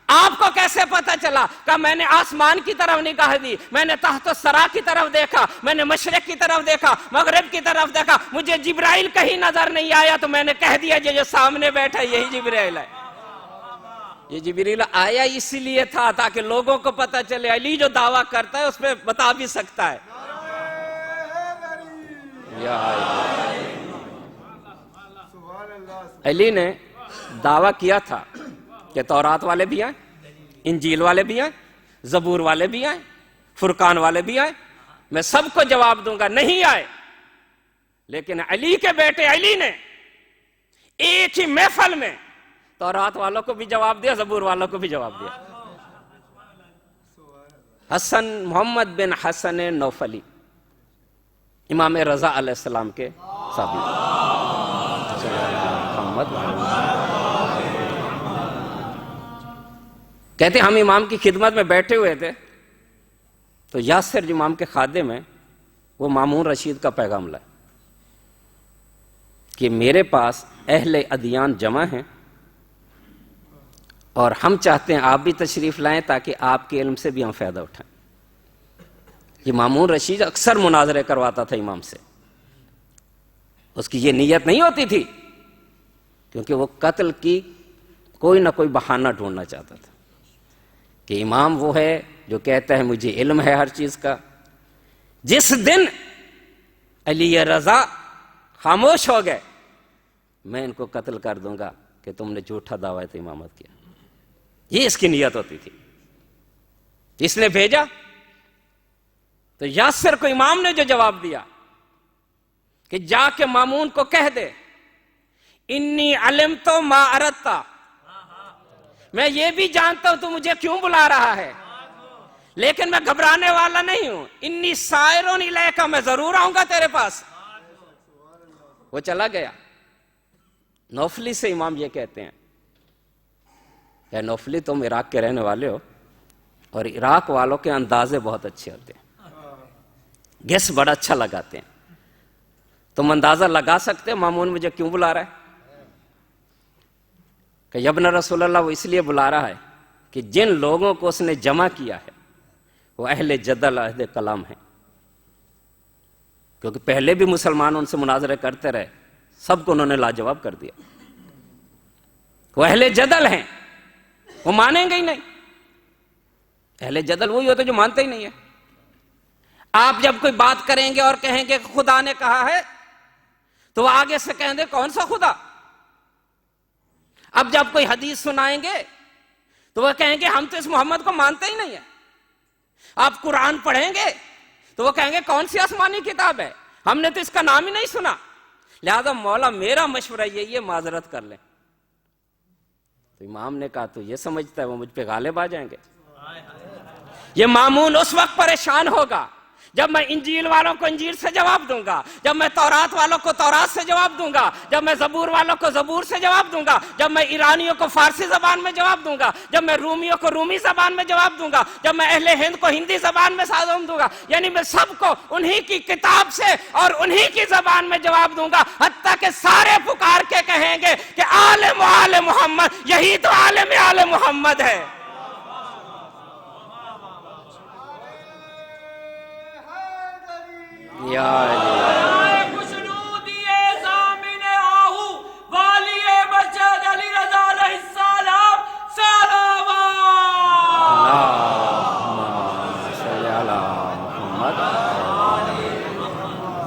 آپ کو کیسے پتا چلا؟ کہ میں نے آسمان کی طرف نگاہ دی، میں نے تحت الثری کی طرف دیکھا، میں نے مشرق کی طرف دیکھا، مغرب کی طرف دیکھا، مجھے جبرائیل کہیں نظر نہیں آیا تو میں نے کہہ دیا جو سامنے بیٹھا یہی جبرائیل ہے. یہ جبرائیل آیا اسی لیے تھا تاکہ لوگوں کو پتا چلے علی جو دعویٰ کرتا ہے اس پہ بتا بھی سکتا ہے. علی نے دعویٰ کیا تھا کہ تورات والے بھی آئیں، انجیل والے بھی آئیں، زبور والے بھی آئیں، فرقان والے بھی آئیں، میں سب کو جواب دوں گا. نہیں آئے، لیکن علی کے بیٹے علی نے ایک ہی محفل میں تورات والوں کو بھی جواب دیا، زبور والوں کو بھی جواب دیا. حسن محمد بن حسن نوفلی امام رضا علیہ السلام کے صحابی. محمد. کہتے ہم امام کی خدمت میں بیٹھے ہوئے تھے تو یاسر جو امام کے خادم ہیں وہ مامون رشید کا پیغام لائے کہ میرے پاس اہل ادیان جمع ہیں اور ہم چاہتے ہیں آپ بھی تشریف لائیں تاکہ آپ کے علم سے بھی ہم فائدہ اٹھائیں. یہ مامون رشید اکثر مناظرے کرواتا تھا امام سے. اس کی یہ نیت نہیں ہوتی تھی کیونکہ وہ قتل کی کوئی نہ کوئی بہانہ ڈھونڈنا چاہتا تھا کہ امام وہ ہے جو کہتا ہے مجھے علم ہے ہر چیز کا. جس دن علی رضا خاموش ہو گئے میں ان کو قتل کر دوں گا کہ تم نے جھوٹا دعویٰ امامت کیا. یہ اس کی نیت ہوتی تھی. اس نے بھیجا تو یاسر کو امام نے جو جواب دیا کہ جا کے مامون کو کہہ دے انی علمت ما اردت، میں یہ بھی جانتا ہوں تو مجھے کیوں بلا رہا ہے لیکن میں گھبرانے والا نہیں ہوں. انی سائرون الیک، میں ضرور آؤں گا تیرے پاس. وہ چلا گیا. نوفلی سے امام یہ کہتے ہیں کہ نوفلی تم عراق کے رہنے والے ہو اور عراق والوں کے اندازے بہت اچھے ہوتے ہیں، گیس بڑا اچھا لگاتے ہیں. تم اندازہ لگا سکتے مامون مجھے کیوں بلا رہا ہے؟ کہ یبن رسول اللہ وہ اس لیے بلا رہا ہے کہ جن لوگوں کو اس نے جمع کیا ہے وہ اہل جدل اہل کلام ہیں. کیونکہ پہلے بھی مسلمان ان سے مناظرے کرتے رہے، سب کو انہوں نے لاجواب کر دیا. وہ اہل جدل ہیں، وہ مانیں گے ہی نہیں. اہل جدل وہی ہوتے جو مانتے ہی نہیں ہے. آپ جب کوئی بات کریں گے اور کہیں گے خدا نے کہا ہے تو وہ آگے سے کہیں گے کون سا خدا. اب جب کوئی حدیث سنائیں گے تو وہ کہیں گے ہم تو اس محمد کو مانتے ہی نہیں ہیں. آپ قرآن پڑھیں گے تو وہ کہیں گے کون سی آسمانی کتاب ہے، ہم نے تو اس کا نام ہی نہیں سنا. لہذا مولا میرا مشورہ یہی ہے معذرت کر لیں. تو امام نے کہا تو یہ سمجھتا ہے وہ مجھ پہ غالب آ جائیں گے. یہ مامون اس وقت پریشان ہوگا جب میں انجیل والوں کو انجیل سے جواب دوں گا، جب میں تورات والوں کو تورات سے جواب دوں گا، جب میں زبور والوں کو زبور سے جواب دوں گا، جب میں ایرانیوں کو فارسی زبان میں جواب دوں گا، جب میں رومیوں کو رومی زبان میں جواب دوں گا، جب میں اہل ہند کو ہندی زبان میں جواب دوں گا. یعنی میں سب کو انہی کی کتاب سے اور انہی کی زبان میں جواب دوں گا، حتیٰ کہ سارے پکار کے کہیں گے کہ عالم آل محمد، یہی تو عالم آل محمد ہے.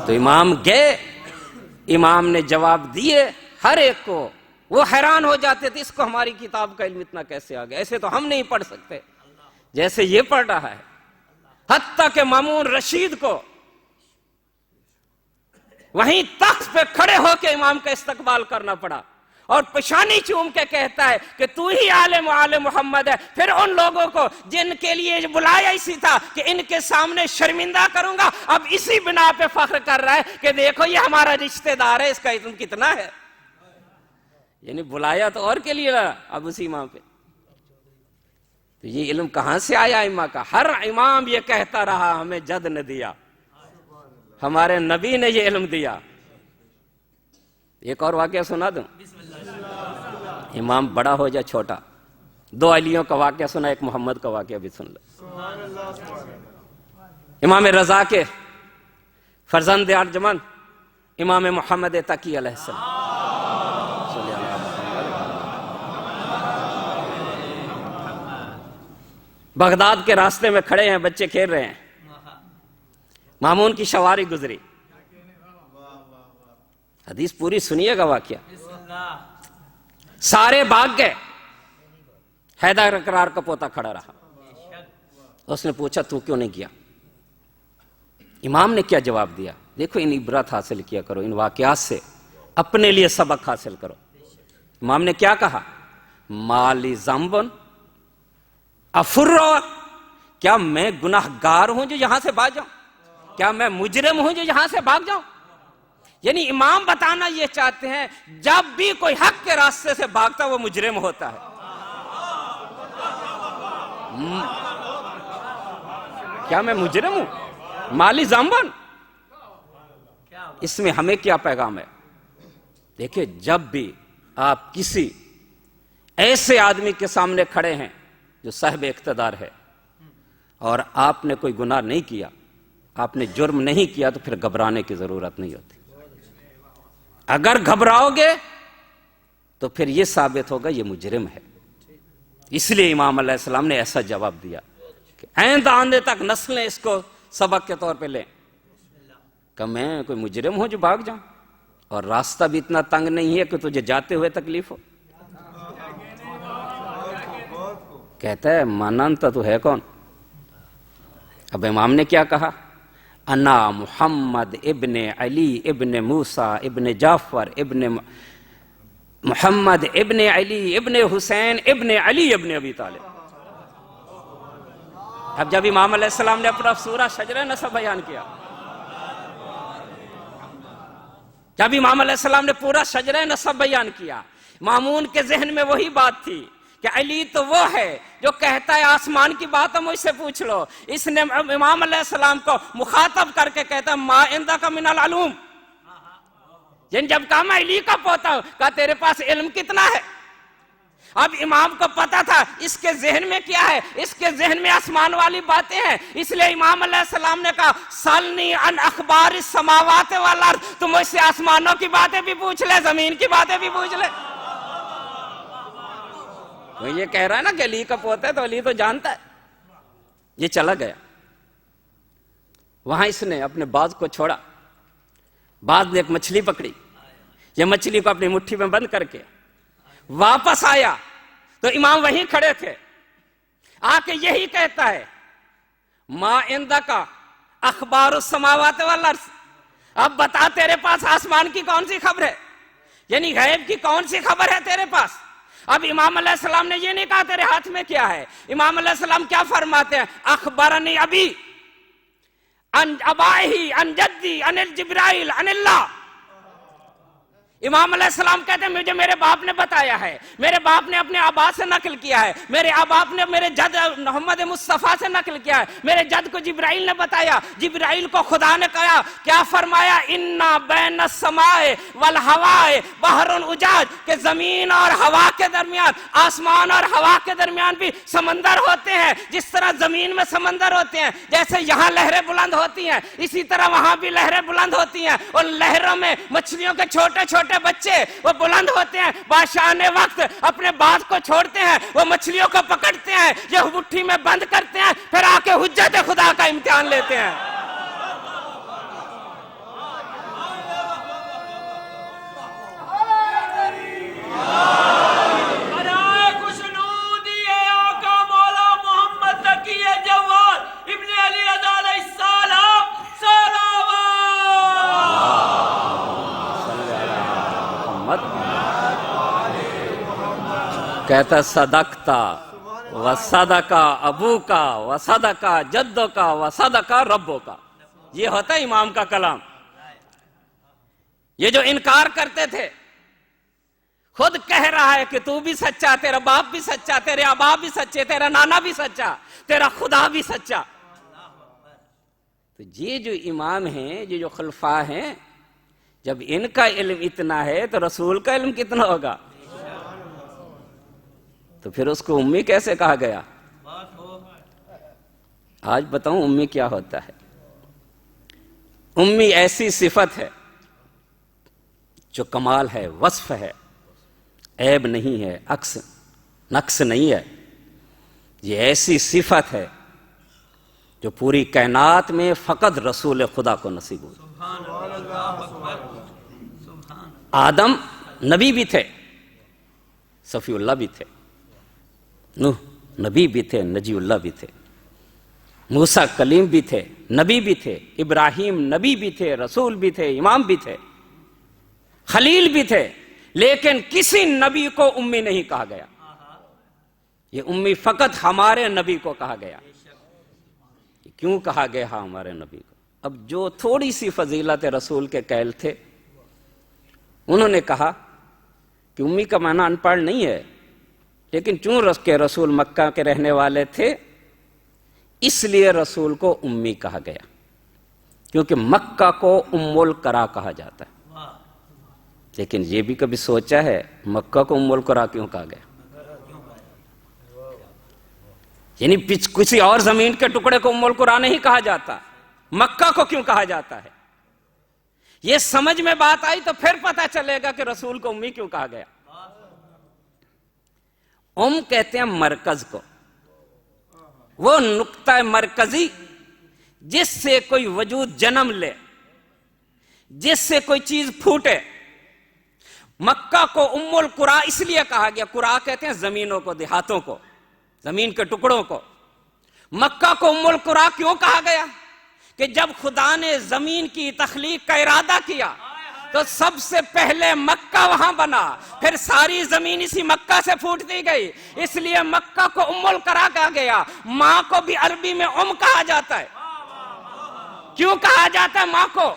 تو امام گئے، امام نے جواب دیے ہر ایک کو. وہ حیران ہو جاتے تھے اس کو ہماری کتاب کا علم اتنا کیسے آ گیا، ایسے تو ہم نہیں پڑھ سکتے جیسے یہ پڑھ رہا ہے. حتیٰ کہ مامون رشید کو وہیں تخت پہ کھڑے ہو کے امام کا استقبال کرنا پڑا اور پیشانی چوم کے کہتا ہے کہ تو ہی عالم آل محمد ہے. پھر ان لوگوں کو جن کے لیے بلایا اسی تھا کہ ان کے سامنے شرمندہ کروں گا، اب اسی بنا پہ فخر کر رہا ہے کہ دیکھو یہ ہمارا رشتہ دار ہے، اس کا علم کتنا ہے. یعنی بلایا تو اور کے لیے رہا، اب اسی امام پہ. تو یہ علم کہاں سے آیا امام کا؟ ہر امام یہ کہتا رہا ہمیں جد نے دیا، ہمارے نبی نے یہ علم دیا. ایک اور واقعہ سنا دوں. امام بڑا ہو جا چھوٹا، دو علیوں کا واقعہ سنا، ایک محمد کا واقعہ بھی سن لو. امام رضا کے فرزند ارجمند امام محمد تقی علیہ السلام، بغداد کے راستے میں کھڑے ہیں، بچے کھیل رہے ہیں. مامون کی سواری گزری. حدیث پوری سنیے گا واقعہ. سارے بھاگ گئے، حیدر اقرار کا پوتا کھڑا رہا. اس نے پوچھا تو کیوں نہیں گیا؟ امام نے کیا جواب دیا؟ دیکھو ان عبرت حاصل کیا کرو، ان واقعات سے اپنے لیے سبق حاصل کرو. امام نے کیا کہا؟ مالی ذنبن افرو، کیا میں گناہ گار ہوں جو یہاں سے بھاگ جاؤں؟ کیا میں مجرم ہوں جو یہاں سے بھاگ جاؤں؟ یعنی امام بتانا یہ چاہتے ہیں جب بھی کوئی حق کے راستے سے بھاگتا وہ مجرم ہوتا ہے. کیا میں مجرم ہوں؟ مالی زامبن؟ اس میں ہمیں کیا پیغام ہے؟ دیکھیں، جب بھی آپ کسی ایسے آدمی کے سامنے کھڑے ہیں جو صاحب اقتدار ہے اور آپ نے کوئی گناہ نہیں کیا، آپ نے جرم نہیں کیا، تو پھر گھبرانے کی ضرورت نہیں ہوتی. اگر گھبراؤ گے تو پھر یہ ثابت ہوگا یہ مجرم ہے. اس لیے امام علیہ السلام نے ایسا جواب دیا کہ آئندہ آنے تک نسلیں اس کو سبق کے طور پہ لیں کہ میں کوئی مجرم ہوں جو بھاگ جاؤں، اور راستہ بھی اتنا تنگ نہیں ہے کہ تجھے جاتے ہوئے تکلیف ہو. کہتا ہے مانتا تو ہے کون؟ اب امام نے کیا کہا؟ انا محمد ابن علی ابن موسیٰ ابن جعفر ابن محمد ابن علی ابن حسین ابن علی ابن ابی طالب. اب جب امام علیہ السلام نے اپنا سورہ شجرہ نسب بیان کیا، جب امام علیہ السلام نے پورا شجرہ نسب بیان کیا، مامون کے ذہن میں وہی بات تھی کہ علی تو وہ ہے جو کہتا ہے آسمان کی بات ہے مجھ سے پوچھ لو. اس نے امام علیہ السلام کو مخاطب کر کے کہتا ہے ما عندک من العلوم. یعنی جب کہا میں علی کا پوتا ہوں، کہا تیرے پاس علم کتنا ہے؟ اب امام کو پتا تھا اس کے ذہن میں کیا ہے، اس کے ذہن میں آسمان والی باتیں ہیں. اس لیے امام علیہ السلام نے کہا سلنی عن اخبار السماوات والارض، تو مجھ سے آسمانوں کی باتیں بھی پوچھ لے، زمین کی باتیں بھی پوچھ لے. وہ یہ کہہ رہا ہے نا کہ علی کا پوتا ہے، تو علی تو جانتا ہے. یہ چلا گیا، وہاں اس نے اپنے باز کو چھوڑا. باز نے ایک مچھلی پکڑی، یہ مچھلی کو اپنی مٹھی میں بند کر کے واپس آیا تو امام وہیں کھڑے تھے. آ کے یہی کہتا ہے ما عندک اخبار السماوات والارض. اب بتا تیرے پاس آسمان کی کون سی خبر ہے، یعنی غیب کی کون سی خبر ہے تیرے پاس؟ اب امام علیہ السلام نے یہ نہیں کہا تیرے ہاتھ میں کیا ہے. امام علیہ السلام کیا فرماتے ہیں؟ اخبرنی ابی ان اباہی ان جدی ان الجبرائیل ان اللہ. امام علیہ السلام کہتے ہیں مجھے میرے باپ نے بتایا ہے، میرے باپ نے اپنے آبا سے نقل کیا ہے، میرے باپ نے میرے جد محمد مصطفیٰ سے نقل کیا ہے، میرے جد کو جبرائیل نے بتایا، جبرائیل کو خدا نے کہا کیا فرمایا انا بین السماء والہواء بحر اجاج، کہ زمین اور ہوا کے درمیان، آسمان اور ہوا کے درمیان بھی سمندر ہوتے ہیں. جس طرح زمین میں سمندر ہوتے ہیں، جیسے یہاں لہریں بلند ہوتی ہیں، اسی طرح وہاں بھی لہریں بلند ہوتی ہیں. اور لہروں میں مچھلیوں کے چھوٹے چھوٹے بچے وہ بلند ہوتے ہیں. بادشاہ نے وقت اپنے باز کو چھوڑتے ہیں، وہ مچھلیوں کو پکڑتے ہیں، یہ مٹھی میں بند کرتے ہیں، پھر آ کے حجت خدا کا امتحان لیتے ہیں. برائے خوشنودی آقا مولا محمد تقی جواد ابن علی رضا علیہ السلام صلوات. کہتا صدقتا وصدقا ابو کا وصدقا جدو کا وصدقا ربو کا. یہ ہوتا ہے امام کا کلام. یہ جو انکار کرتے تھے خود کہہ رہا ہے کہ تو بھی سچا، تیرا باپ بھی سچا، تیرے آبا بھی سچے، تیرا نانا بھی سچا، تیرا خدا بھی سچا. تو یہ جو امام ہیں، یہ جو خلفاء ہیں، جب ان کا علم اتنا ہے تو رسول کا علم کتنا ہوگا؟ تو پھر اس کو امی کیسے کہا گیا؟ آج بتاؤں امی کیا ہوتا ہے. امی ایسی صفت ہے جو کمال ہے، وصف ہے، عیب نہیں ہے، نقص نہیں ہے. یہ ایسی صفت ہے جو پوری کائنات میں فقط رسول خدا کو نصیب ہوئی. آدم نبی بھی تھے، صفی اللہ بھی تھے، نوح نبی بھی تھے، نجی اللہ بھی تھے، موسیٰ کلیم بھی تھے، نبی بھی تھے، ابراہیم نبی بھی تھے، رسول بھی تھے، امام بھی تھے، خلیل بھی تھے. لیکن کسی نبی کو امی نہیں کہا گیا. یہ امی فقط ہمارے نبی کو کہا گیا. کیوں کہا گیا ہمارے نبی کو؟ اب جو تھوڑی سی فضیلت رسول کے قائل تھے انہوں نے کہا کہ امی کا معنی ان پڑھ نہیں ہے، لیکن چون کے رسول مکہ کے رہنے والے تھے اس لیے رسول کو امی کہا گیا، کیونکہ مکہ کو ام القرا کہا جاتا ہے۔ لیکن یہ بھی کبھی سوچا ہے مکہ کو ام القرا کیوں کہا گیا؟ یعنی کسی اور زمین کے ٹکڑے کو ام القرا نہیں کہا جاتا، مکہ کو کیوں کہا جاتا ہے؟ یہ سمجھ میں بات آئی تو پھر پتہ چلے گا کہ رسول کو امی کیوں کہا گیا۔ کہتے ہیں مرکز کو، وہ نقطہ مرکزی جس سے کوئی وجود جنم لے، جس سے کوئی چیز پھوٹے۔ مکہ کو ام القرا اس لیے کہا گیا، قرا کہتے ہیں زمینوں کو، دیہاتوں کو، زمین کے ٹکڑوں کو۔ مکہ کو ام القرا کیوں کہا گیا؟ کہ جب خدا نے زمین کی تخلیق کا ارادہ کیا تو سب سے پہلے مکہ وہاں بنا، پھر ساری زمین اسی مکہ سے پھوٹتی گئی، اس لیے مکہ کو ام القرا کہا گیا۔ ماں کو بھی عربی میں کہا جاتا ہے۔ کیوں کہا جاتا ہے ماں کو؟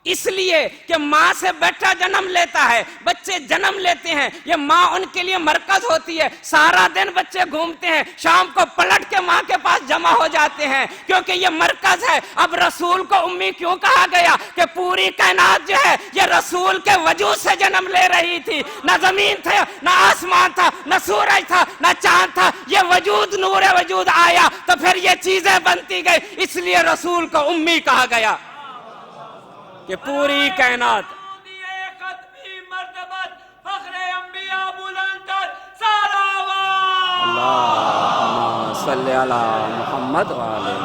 اس لیے کہ ماں سے بیٹا جنم لیتا ہے، بچے جنم لیتے ہیں، یہ ماں ان کے لیے مرکز ہوتی ہے۔ سارا دن بچے گھومتے ہیں، شام کو پلٹ کے ماں کے پاس جمع ہو جاتے ہیں، کیونکہ یہ مرکز ہے۔ اب رسول کو امی کیوں کہا گیا؟ کہ پوری کائنات جو ہے یہ رسول کے وجود سے جنم لے رہی تھی۔ نہ زمین تھا، نہ آسمان تھا، نہ سورج تھا، نہ چاند تھا، یہ وجود، نور وجود آیا تو پھر یہ چیزیں بنتی گئی، اس لیے رسول کو امی کہا گیا کہ پوری کائنات۔ اللہم صلی علی محمد وعلی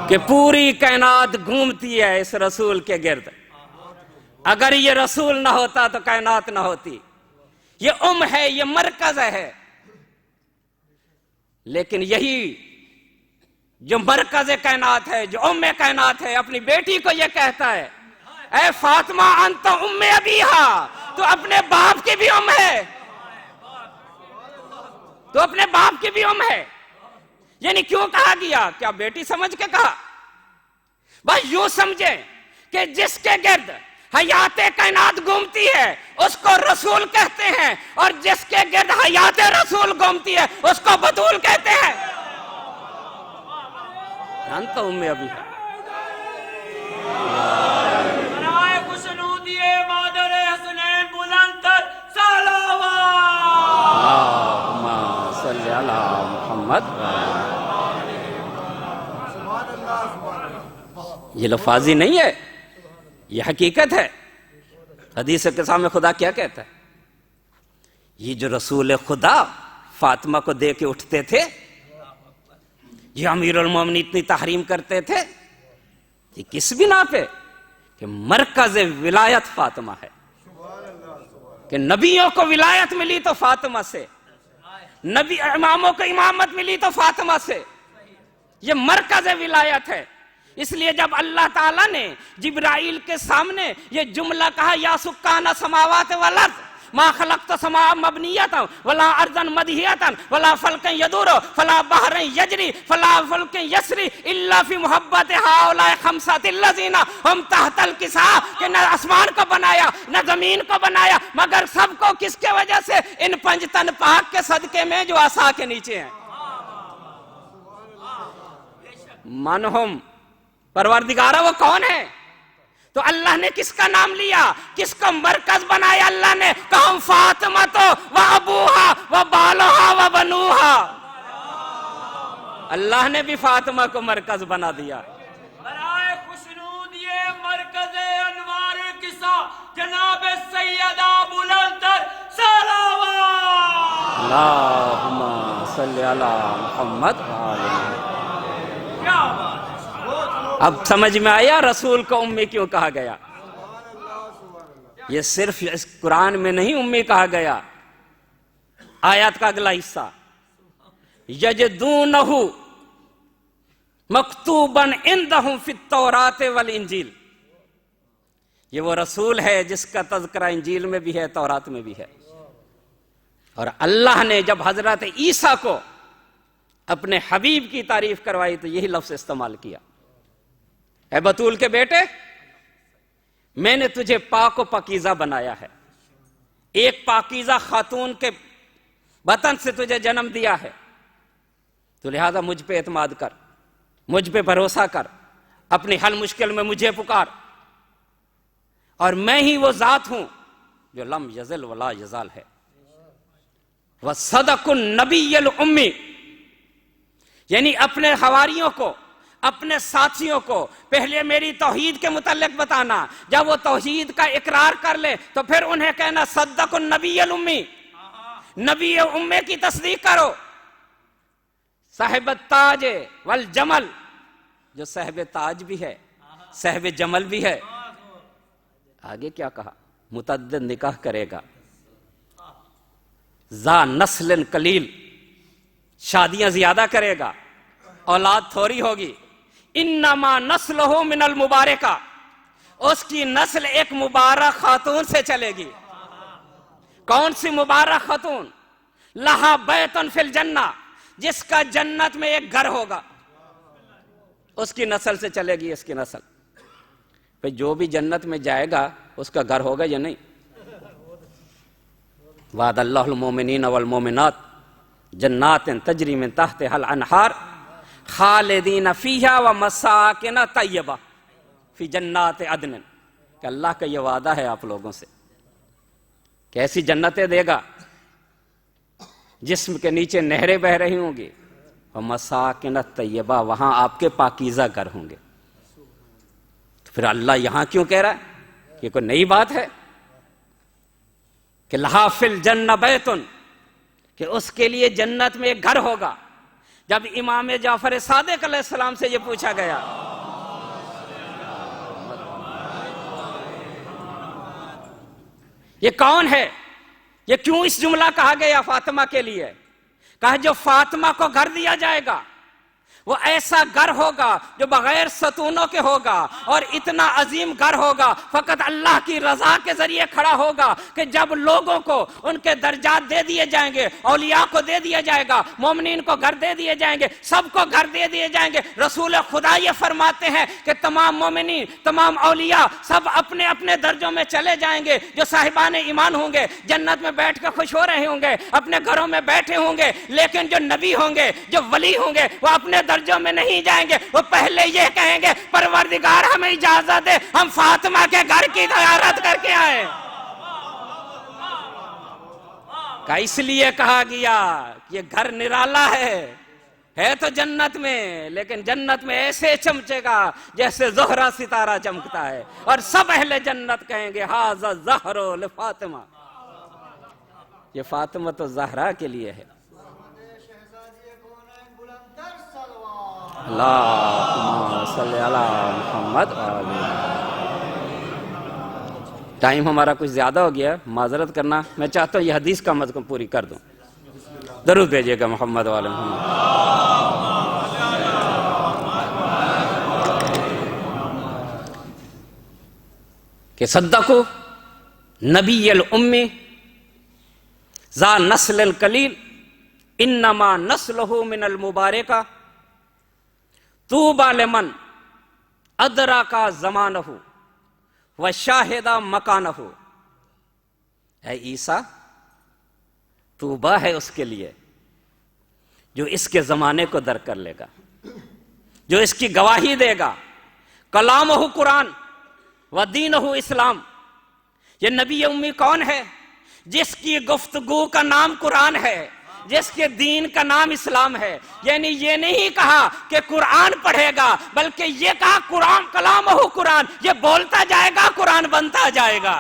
کہ پوری کائنات گھومتی ہے اس رسول کے گرد۔ اگر یہ رسول نہ ہوتا تو کائنات نہ ہوتی۔ یہ ہے، یہ مرکز ہے۔ لیکن یہی جو مرکز کائنات ہے، جو کائنات ہے، اپنی بیٹی کو یہ کہتا ہے، اے فاطمہ انت ام ابیہا، تو اپنے باپ کی بھی ہے، تو اپنے باپ کی بھی ہے۔ یعنی کیوں کہا گیا؟ کیا بیٹی سمجھ کے کہا؟ بس یوں سمجھیں کہ جس کے گرد حیات کائنات گھومتی ہے اس کو رسول کہتے ہیں، اور جس کے گرد حیات رسول گھومتی ہے اس کو بطول کہتے ہیں۔ انت ام ابیہا۔ برائے خوشنودیے مادر حسنین بلند تر صلوات۔ اللہم صلی علی محمد۔ یہ لفاظی نہیں ہے، یہ حقیقت ہے۔ حدیث قصہ میں خدا کیا کہتا ہے؟ یہ جو رسول خدا فاطمہ کو دے کے اٹھتے تھے، یہ امیر المومنین اتنی تحریم کرتے تھے، یہ کس بنا پہ؟ کہ مرکز ولایت فاطمہ ہے، کہ نبیوں کو ولایت ملی تو فاطمہ سے، نبی اماموں کو امامت ملی تو فاطمہ سے، یہ مرکز ولایت ہے۔ اس لیے جب اللہ تعالیٰ نے جبرائیل کے سامنے یہ جملہ کہا، یا سکان السماوات والارض ما خلقت سماء مبنیتا ولا ارضا مدحیتا ولا فلکا یدور فلا بحر یجری فلا فلک یسری الا فی محبت ہؤلاء خمسۃ الذین ہم تحت الکساء، کہ نہ آسمان کو بنایا نہ زمین کو بنایا مگر سب کو کس کے وجہ سے؟ ان پنج تن پاک کے صدقے میں جو عصا کے نیچے ہیں۔ منہم، پروردگارہ وہ کون ہے؟ تو اللہ نے کس کا نام لیا؟ کس کو مرکز بنایا اللہ نے؟ کہم فاطمہ تو و ابوہا و بالوہا و بنوہا۔ اللہ نے بھی فاطمہ کو مرکز بنا دیا۔ برائے خوشنود یہ مرکز انوار قصہ جناب سیدہ بلند تر صلوات۔ اللہم صلی علی محمد وعلی۔ کیا بات ہے! اب سمجھ میں آیا رسول کو امی کیوں کہا گیا؟ یہ صرف اس قرآن میں نہیں امی کہا گیا۔ آیات کا اگلا حصہ، یجدونہ مکتوبا عندہم فی التوراۃ والانجیل، یہ وہ رسول ہے جس کا تذکرہ انجیل میں بھی ہے، تورات میں بھی ہے۔ اور اللہ نے جب حضرت عیسیٰ کو اپنے حبیب کی تعریف کروائی تو یہی لفظ استعمال کیا، اے بطول کے بیٹے میں نے تجھے پاک و پاکیزہ بنایا ہے، ایک پاکیزہ خاتون کے بطن سے تجھے جنم دیا ہے، تو لہذا مجھ پہ اعتماد کر، مجھ پہ بھروسہ کر، اپنی حل مشکل میں مجھے پکار، اور میں ہی وہ ذات ہوں جو لم یزل ولا یزال ہے۔ وَصَدَقُ النَّبِيَّ الْأُمِّي، یعنی اپنے حواریوں کو، اپنے ساتھیوں کو پہلے میری توحید کے متعلق بتانا، جب وہ توحید کا اقرار کر لے تو پھر انہیں کہنا صدق النبی المی، نبی امی کی تصدیق کرو۔ صاحب التاج والجمل، جو صاحب تاج بھی ہے، صاحب جمل بھی ہے، آگے کیا کہا؟ متعدد نکاح کرے گا، ذا نسل قلیل، شادیاں زیادہ کرے گا، اولاد تھوڑی ہوگی۔ انما نسلہ من المبارکہ، اس کی نسل ایک مبارک خاتون سے چلے گی۔ کون سی مبارک خاتون؟ لہا بیتن فی الجنہ، جس کا جنت میں ایک گھر ہوگا، اس کی نسل سے چلے گی اس کی نسل۔ پھر جو بھی جنت میں جائے گا اس کا گھر ہوگا یا نہیں؟ وعد اللہ المومنین والمومنات جنات تجری من تحتها الانہار خالدین فیہا ومساکن طیبہ فی جنات عدن، کہ اللہ کا یہ وعدہ ہے آپ لوگوں سے کہ ایسی جنتیں دے گا جسم کے نیچے نہریں بہ رہی ہوں گی، ومساکن طیبہ، وہاں آپ کے پاکیزہ گھر ہوں گے۔ تو پھر اللہ یہاں کیوں کہہ رہا ہے؟ یہ کوئی نئی بات ہے کہ لہا فی الجنہ بیتن، کہ اس کے لیے جنت میں ایک گھر ہوگا۔ جب امام جعفر صادق علیہ السلام سے یہ پوچھا گیا، یہ کون ہے، یہ کیوں اس جملہ کہا گیا فاطمہ کے لیے؟ کہا جو فاطمہ کو گھر دیا جائے گا وہ ایسا گھر ہوگا جو بغیر ستونوں کے ہوگا، اور اتنا عظیم گھر ہوگا فقط اللہ کی رضا کے ذریعے کھڑا ہوگا کہ جب لوگوں کو ان کے درجات دے دیے جائیں گے، اولیاء کو دے دیا جائے گا، مومنین کو گھر دے دیے جائیں گے، سب کو گھر دے دیے جائیں گے۔ رسول خدا یہ فرماتے ہیں کہ تمام مومنین، تمام اولیاء سب اپنے اپنے درجوں میں چلے جائیں گے۔ جو صاحبان ایمان ہوں گے جنت میں بیٹھ کے خوش ہو رہے ہوں گے، اپنے گھروں میں بیٹھے ہوں گے، لیکن جو نبی ہوں گے، جو ولی ہوں گے، وہ اپنے درجوں میں نہیں جائیں گے، وہ پہلے یہ کہیں گے پروردگار ہمیں اجازت دے ہم فاطمہ کے گھر کی زیارت کر کے آئیں۔ اس لیے کہا گیا یہ گھر نرالا ہے تو جنت میں، لیکن جنت میں ایسے چمچے گا جیسے زہرہ ستارہ چمکتا ہے، اور سب اہل جنت کہیں گے ھذا الزہر لفاطمہ، یہ فاطمہ تو زہرا کے لیے ہے۔ اللہم صلی علی محمد ٹائم ہمارا کچھ زیادہ ہو گیا، معذرت کرنا، میں چاہتا ہوں یہ حدیث کا مضمون پوری کر دوں۔ درود بھیجیے گا محمد وعلی محمد۔ کہ صدقوا نبی الامی ذا نسل القلیل انما نسلہ من المبارکہ طوبی لمن ادرک زمانہ وشاہد مکانہ۔ اے عیسیٰ، طوبیٰ ہے اس کے لیے جو اس کے زمانے کو در کر لے گا، جو اس کی گواہی دے گا۔ کلامہ قرآن و دینہ اسلام، یہ نبی امی کون ہے؟ جس کی گفتگو کا نام قرآن ہے، جس کے دین کا نام اسلام ہے۔ یعنی یہ نہیں کہا کہ قرآن پڑھے گا، بلکہ یہ کہا قرآن کلام ہو، قرآن یہ بولتا جائے گا، قرآن بنتا جائے گا۔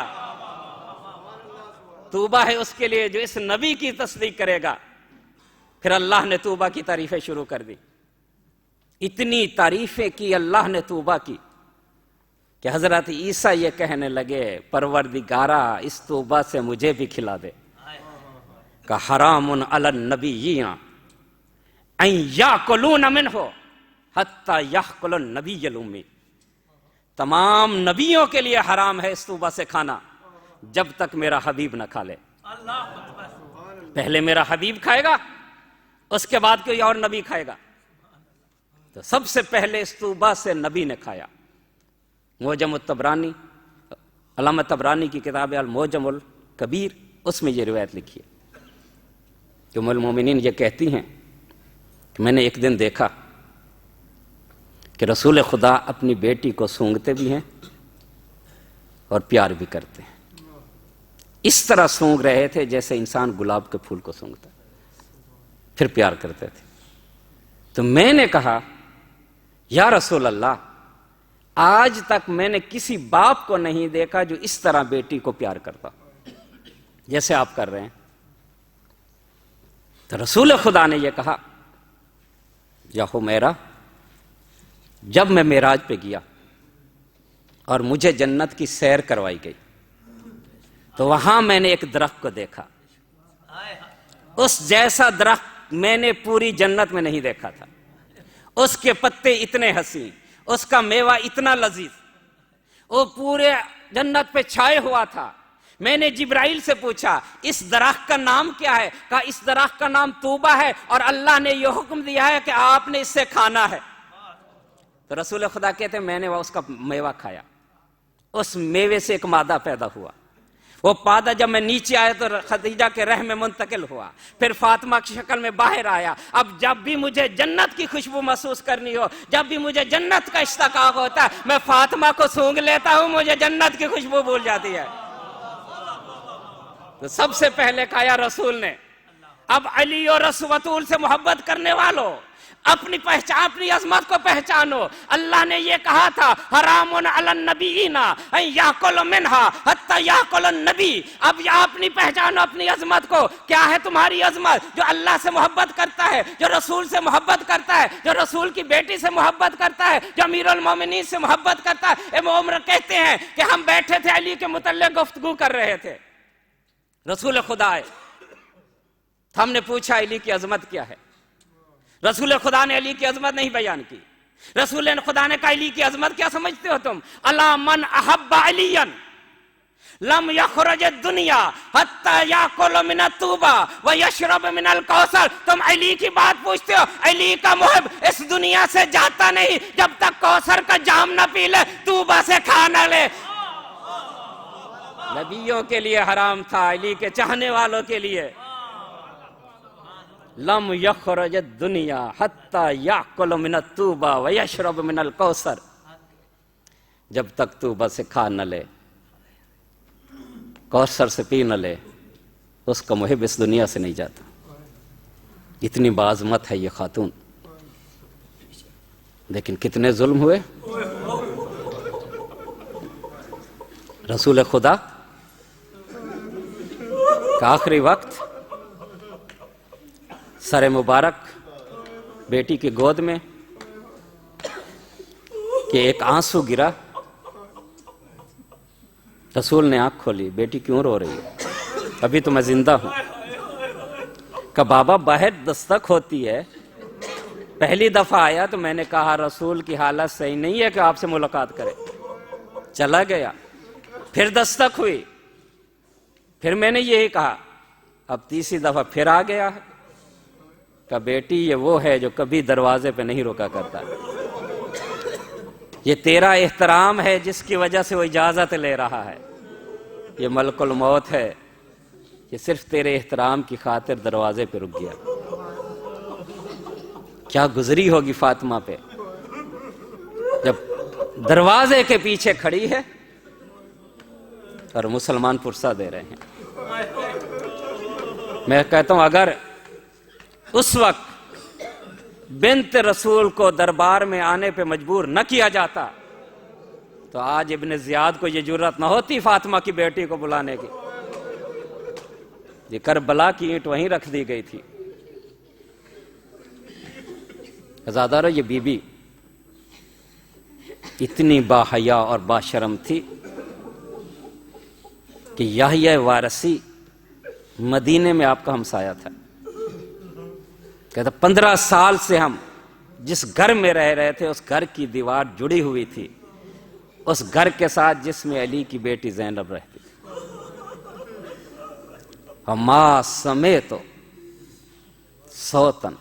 توبہ ہے اس کے لیے جو اس نبی کی تصدیق کرے گا۔ پھر اللہ نے توبہ کی تعریفیں شروع کر دی، اتنی تعریفیں کی اللہ نے توبہ کی کہ حضرت عیسیٰ یہ کہنے لگے پروردگارا اس توبہ سے مجھے بھی کھلا دے۔ کہ حرام علی النبیین ان یاکلون منہ حتی یاکل النبی الامی، تمام نبیوں کے لیے حرام ہے اس توبہ سے کھانا جب تک میرا حبیب نہ کھا لے۔ پہلے میرا حبیب کھائے گا، اس کے بعد کوئی اور نبی کھائے گا۔ تو سب سے پہلے اس توبہ سے نبی نے کھایا۔ معجم الطبرانی علامہ طبرانی کی کتاب المعجم الکبیر، اس میں یہ روایت لکھی ہے کہ ام المومنین یہ کہتی ہیں کہ میں نے ایک دن دیکھا کہ رسول خدا اپنی بیٹی کو سونگھتے بھی ہیں اور پیار بھی کرتے ہیں، اس طرح سونگ رہے تھے جیسے انسان گلاب کے پھول کو سونگتا، پھر پیار کرتے تھے۔ تو میں نے کہا یا رسول اللہ، آج تک میں نے کسی باپ کو نہیں دیکھا جو اس طرح بیٹی کو پیار کرتا جیسے آپ کر رہے ہیں۔ تو رسول خدا نے یہ کہا یا حمیرہ، جب میں معراج پہ گیا اور مجھے جنت کی سیر کروائی گئی تو وہاں میں نے ایک درخت کو دیکھا، اس جیسا درخت میں نے پوری جنت میں نہیں دیکھا تھا۔ اس کے پتے اتنے حسین، اس کا میوہ اتنا لذیذ، وہ پورے جنت پہ چھائے ہوا تھا۔ میں نے جبرائیل سے پوچھا اس درخت کا نام کیا ہے؟ کہا اس درخت کا نام طوبہ ہے اور اللہ نے یہ حکم دیا ہے کہ آپ نے اس سے کھانا ہے۔ تو رسول خدا کہتے ہیں میں نے اس کا میوہ کھایا، اس میوے سے ایک مادہ پیدا ہوا، وہ پادا جب میں نیچے آیا تو خدیجہ کے رحم میں منتقل ہوا، پھر فاطمہ کی شکل میں باہر آیا۔ اب جب بھی مجھے جنت کی خوشبو محسوس کرنی ہو، جب بھی مجھے جنت کا اشتیاق ہوتا ہے، میں فاطمہ کو سونگ لیتا ہوں، مجھے جنت کی خوشبو بھول جاتی ہے۔ تو سب سے پہلے کہا یا رسول نے، اب علی اور رسول سے محبت کرنے والوں، اپنی پہچان، اپنی عظمت کو پہچانو۔ اللہ نے یہ کہا تھا حرام علی النبیین ان یاکلوا منھا حتی یاکل النبی۔ اب یہ اپنی پہچانو اپنی عظمت کو۔ کیا ہے تمہاری عظمت؟ جو اللہ سے محبت کرتا ہے، جو رسول سے محبت کرتا ہے، جو رسول کی بیٹی سے محبت کرتا ہے، جو امیر المومنین سے محبت کرتا ہے۔ امام عمر کہتے ہیں کہ ہم بیٹھے تھے، علی کے متعلق گفتگو کر رہے تھے، رسول خدا آئے، ہم نے پوچھا علی کی عظمت کیا ہے؟ رسول خدا نے علی کی عظمت نہیں بیان کی۔ رسول خدا نے کہا علی کی عظمت کیا سمجھتے ہو تم؟ الا من احب علیا لم یخرج الدنیا حتی یاکل من الطوبہ ویشرب من الکوثر۔ تم علی کی بات پوچھتے ہو؟ علی کا محب اس دنیا سے جاتا نہیں جب تک کوثر کا جام نہ پی لے، طوبہ سے کھا نہ لے۔ نبیوں کے لیے حرام تھا، علی کے چاہنے والوں کے لیے۔ لم یخرج الدنیا حتی یاکل من الطوبہ ویشرب من الکوثر، جب تک طوبہ سے کھا نہ لے، کوثر سے پی نہ لے، اس کا محب اس دنیا سے نہیں جاتا۔ اتنی باعظمت ہے یہ خاتون، لیکن کتنے ظلم ہوئے۔ رسول خدا کا آخری وقت سر مبارک بیٹی کی گود میں کہ ایک آنسو گرا، رسول نے آنکھ کھولی، بیٹی کیوں رو رہی ہے؟ ابھی تو میں زندہ ہوں۔ کہ بابا باہر دستک ہوتی ہے، پہلی دفعہ آیا تو میں نے کہا رسول کی حالت صحیح نہیں ہے کہ آپ سے ملاقات کرے، چلا گیا۔ پھر دستک ہوئی، پھر میں نے یہی کہا، اب تیسری دفعہ پھر آ گیا ہے کہ بیٹی یہ وہ ہے جو کبھی دروازے پہ نہیں روکا کرتا، یہ تیرا احترام ہے جس کی وجہ سے وہ اجازت لے رہا ہے، یہ ملک الموت ہے، یہ صرف تیرے احترام کی خاطر دروازے پہ رک گیا۔ کیا گزری ہوگی فاطمہ پہ جب دروازے کے پیچھے کھڑی ہے اور مسلمان پرسہ دے رہے ہیں۔ میں کہتا ہوں اگر اس وقت بنت رسول کو دربار میں آنے پہ مجبور نہ کیا جاتا تو آج ابن زیاد کو یہ جرات نہ ہوتی فاطمہ کی بیٹی کو بلانے کی۔ یہ کربلا کی اینٹ وہیں رکھ دی گئی تھی۔ عزادارو، یہ بی بی اتنی باحیا اور باشرم تھی کہ یحییٰ وارثی مدینے میں آپ کا ہمسایہ تھا۔ کہتا 15 سال سے ہم جس گھر میں رہ رہے تھے اس گھر کی دیوار جڑی ہوئی تھی اس گھر کے ساتھ جس میں علی کی بیٹی زینب رہتی تھی۔ ماں سمیت صوتن،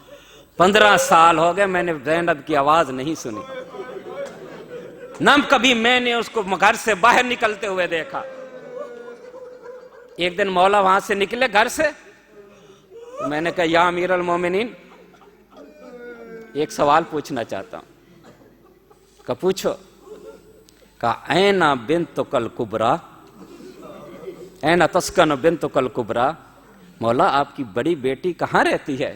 15 سال ہو گئے میں نے زینب کی آواز نہیں سنی۔ نہ کبھی میں نے اس کو گھر سے باہر نکلتے ہوئے دیکھا۔ ایک دن مولا وہاں سے نکلے گھر سے، میں نے کہا یا امیر المومنین ایک سوال پوچھنا چاہتا ہوں۔ کہا پوچھو۔ کہا اینا بنتک الکبریٰ، اینا تسکن بنتک الکبریٰ، مولا آپ کی بڑی بیٹی کہاں رہتی ہے؟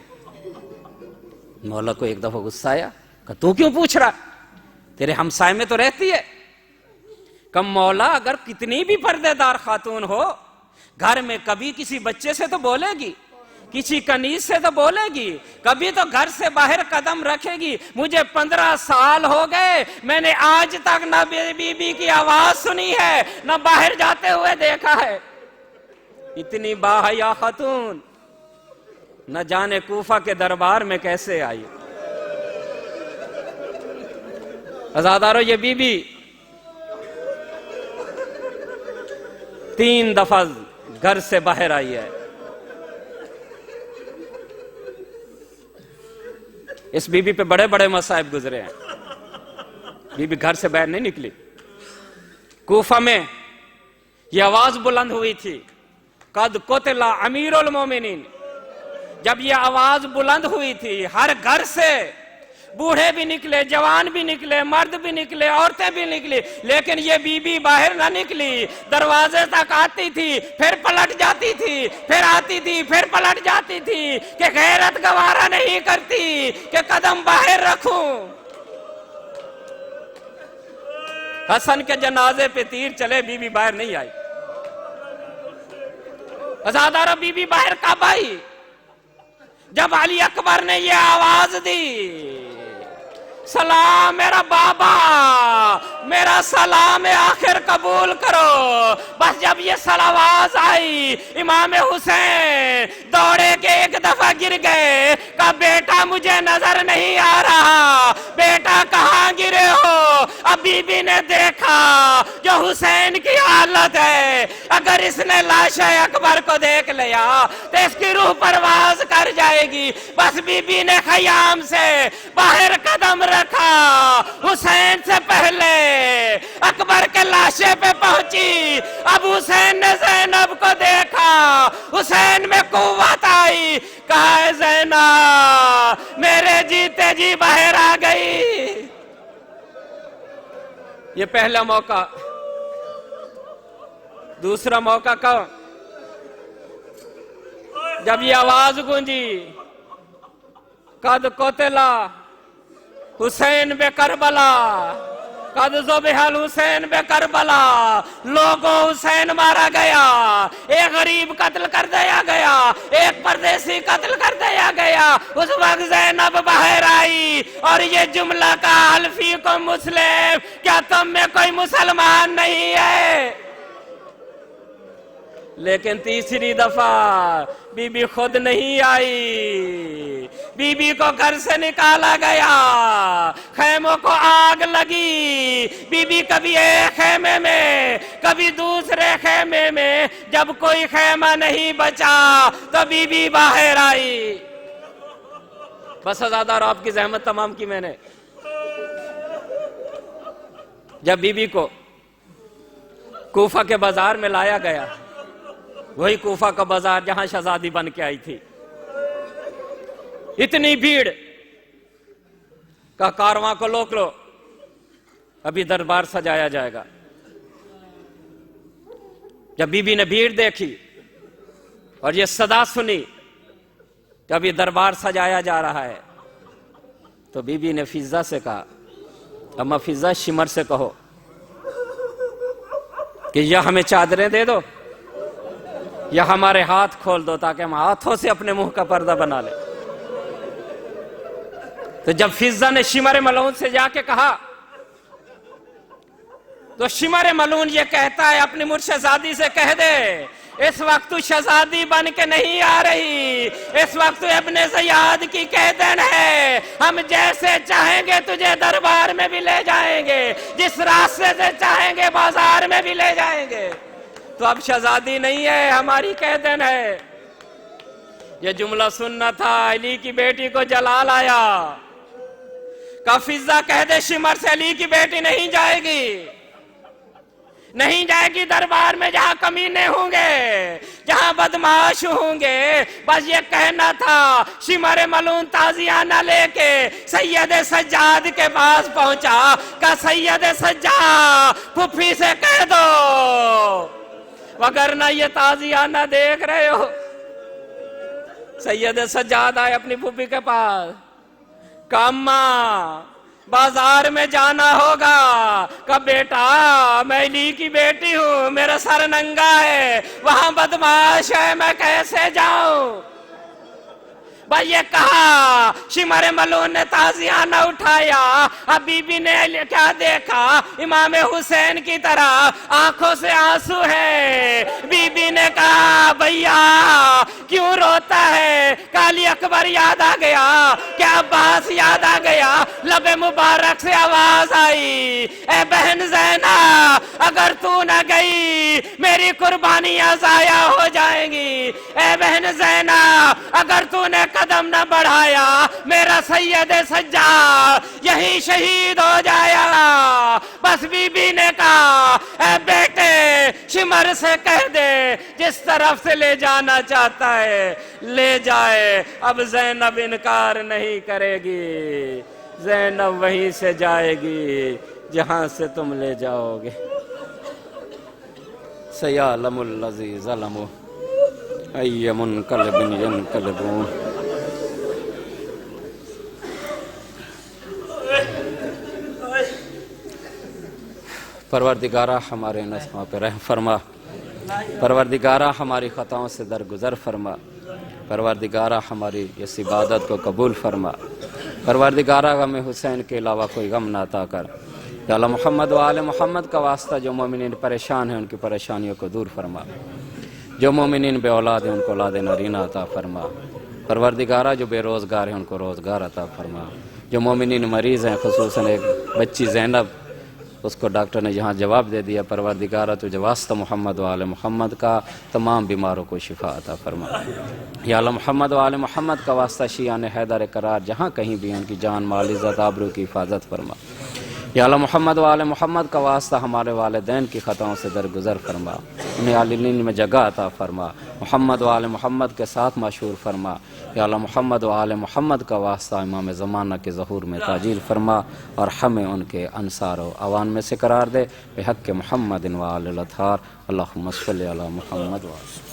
مولا کو ایک دفعہ غصہ آیا، کہا تو کیوں پوچھ رہا، تیرے ہمسائے میں تو رہتی ہے۔ کہ مولا اگر کتنی بھی پردے دار خاتون ہو، گھر میں کبھی کسی بچے سے تو بولے گی، کسی کنیز سے تو بولے گی، کبھی تو گھر سے باہر قدم رکھے گی۔ مجھے 15 سال ہو گئے، میں نے آج تک نہ بی بی کی آواز سنی ہے، نہ باہر جاتے ہوئے دیکھا ہے۔ اتنی باحیا خاتون نہ جانے کوفہ کے دربار میں کیسے آئی۔ عزادارو، یہ بی بی 3 دفعہ گھر سے باہر آئی ہے۔ اس بی بی پہ بڑے بڑے مصائب گزرے ہیں، بی بی گھر سے باہر نہیں نکلی۔ کوفہ میں یہ آواز بلند ہوئی تھی، قد قتل امیر المومنین۔ جب یہ آواز بلند ہوئی تھی، ہر گھر سے بوڑھے بھی نکلے، جوان بھی نکلے، مرد بھی نکلے، عورتیں بھی نکلی، لیکن یہ بی بی باہر نہ نکلی۔ دروازے تک آتی تھی، پھر پلٹ جاتی تھی، پھر آتی تھی، پھر پلٹ جاتی تھی، کہ غیرت گوارا نہیں کرتی کہ قدم باہر رکھوں۔ حسن کے جنازے پہ تیر چلے، بی بی باہر نہیں آئی۔ عزادارو، بی بی باہر کب آئی؟ جب علی اکبر نے یہ آواز دی، سلام میرا بابا، میرا سلام آخر قبول کرو۔ بس جب یہ آواز آئی، امام حسین دوڑے کے ایک دفعہ گر گئے، کہا بیٹا مجھے نظر نہیں آ رہا، بیٹا کہاں گرے ہو؟ اب بی بی نے دیکھا جو حسین کی حالت ہے، اگر اس نے لاش اکبر کو دیکھ لیا تو اس کی روح پرواز کر جائے گی۔ بس بی بی نے خیام سے باہر قدم رکھا، حسین سے پہلے اکبر کے لاشے پہ پہنچی۔ اب حسین نے زینب کو دیکھا، حسین میں قوت آئی، کہا اے زینب میرے جیتے جی باہر آ گئی۔ یہ پہلا موقع۔ دوسرا موقع کب؟ جب یہ آواز گونجی، قد قتل حسین بے کربلا، قد ذبح الحسین بے کربلا، لوگوں حسین مارا گیا، ایک غریب قتل کر دیا گیا، ایک پردیسی قتل کر دیا گیا۔ اس وقت زینب باہر آئی اور یہ جملہ کہا هل فیکم مسلم، کیا تم میں کوئی مسلمان نہیں ہے؟ لیکن تیسری دفعہ بی بی خود نہیں آئی، بی بی کو گھر سے نکالا گیا، خیموں کو آگ لگی، بی بی کبھی ایک خیمے میں کبھی دوسرے خیمے میں، جب کوئی خیمہ نہیں بچا تو بی بی باہر آئی۔ بس عزادار آپ کی زحمت تمام کی میں نے۔ جب بی بی کو کوفہ کے بازار میں لایا گیا، وہی کوفہ کا بازار جہاں شہزادی بن کے آئی تھی، اتنی بھیڑ کا کارواں کو روک لو، ابھی دربار سجایا جائے گا۔ جب بی بی نے بھیڑ دیکھی اور یہ صدا سنی کہ ابھی دربار سجایا جا رہا ہے، تو بی بی نے فضہ سے کہا، اما فضہ شمر سے کہو کہ یا ہمیں چادریں دے دو یا ہمارے ہاتھ کھول دو تاکہ ہم ہاتھوں سے اپنے منہ کا پردہ بنا لیں۔ تو جب فضہ نے شمر ملعون سے جا کے کہا تو شمر ملعون یہ کہتا ہے اپنی مرشدزادی سے کہہ دے اس وقت تو شہزادی بن کے نہیں آ رہی، اس وقت تو ابن زیاد کی قیدن ہے، ہم جیسے چاہیں گے تجھے دربار میں بھی لے جائیں گے، جس راستے سے چاہیں گے بازار میں بھی لے جائیں گے، تو اب شہزادی نہیں ہے، ہماری قیدن ہے۔ یہ جملہ سننا تھا، علی کی بیٹی کو جلال آیا، کا فضا کہہ دے شمر سے علی کی بیٹی نہیں جائے گی، نہیں جائے گی دربار میں جہاں کمینے ہوں گے، جہاں بدماش ہوں گے۔ بس یہ کہنا تھا۔ شمر ملون تازیانہ لے کے سید سجاد کے پاس پہنچا، کہا سید سجاد پھپھی سے کہہ دو، وگرنہ یہ تازیانہ دیکھ رہے ہو۔ سید سجاد آئے اپنی پھپھی کے پاس، کہا اماں بازار میں جانا ہوگا، کہا بیٹا میں علی کی بیٹی ہوں، میرا سر ننگا ہے، وہاں بدماش ہے، میں کیسے جاؤں؟ بھائی یہ کہا، شمر ملون نے تازیانہ اٹھایا۔ اب بی بی نے کیا دیکھا؟ امام حسین کی طرح آنکھوں سے آنسو ہے۔ بی بی نے کہا بھیا کیوں روتا ہے؟ کہا علی اکبر یاد آ گیا، کیا عباس یاد آ گیا؟ لب مبارک سے آواز آئی، اے بہن زینب اگر تو نہ گئی میری قربانیاں ضائع ہو جائیں گی۔ اے بہن زینب اگر تو نے قدم نہ بڑھایا میرا سید سجاد یہی شہید ہو جائے گا۔ بس بی بی نے کہا اے بیٹے شمر سے کہہ دے جس طرف سے لے جانا چاہتا ہے لے جائے۔ اب زینب انکار نہیں کرے گی، زینب وہیں سے جائے گی جہاں سے تم لے جاؤ گے۔ سیعلم الذی ظلموا ای منقلب ینقلبون۔ پروردگارہ ہمارے نسمہ پہ رحم فرما، پروردگارہ ہماری خطاؤں سے درگزر فرما، پروردگارہ ہماری اس عبادت کو قبول فرما، پروردگارہ غم حسین کے علاوہ کوئی غم نہ عطا کر۔ یا اللہ محمد و آل محمد کا واسطہ جو مومنین پریشان ہیں ان کی پریشانیوں کو دور فرما، جو مومنین بے اولاد ہیں ان کو اولاد نرینہ عطا فرما، پروردگارہ جو بے روزگار ہیں ان کو روزگار عطا فرما، جو مومنین مریض ہیں خصوصاً ایک بچی زینب اس کو ڈاکٹر نے جہاں جواب دے دیا، پروردگارہ تو جو واسطہ محمد و آل محمد کا تمام بیماروں کو شفا عطا فرما۔ یا اللہ محمد و آل محمد کا واسطہ شیعان حیدر قرار جہاں کہیں بھی ان کی جان مال عزت آبرو کی حفاظت فرما۔ یا اللہ محمد و آل محمد کا واسطہ ہمارے والدین کی خطاؤں سے درگزر فرما، انہیں عالین میں جگہ عطا فرما، محمد و آل محمد کے ساتھ مشہور فرما۔ یا اللہ محمد و آل محمد کا واسطہ امام زمانہ کے ظہور میں تاجیل فرما اور ہمیں ان کے انصار و اوان میں سے قرار دے، بحق محمد و آل الاطہار۔ اللہم صلی علی محمد و آل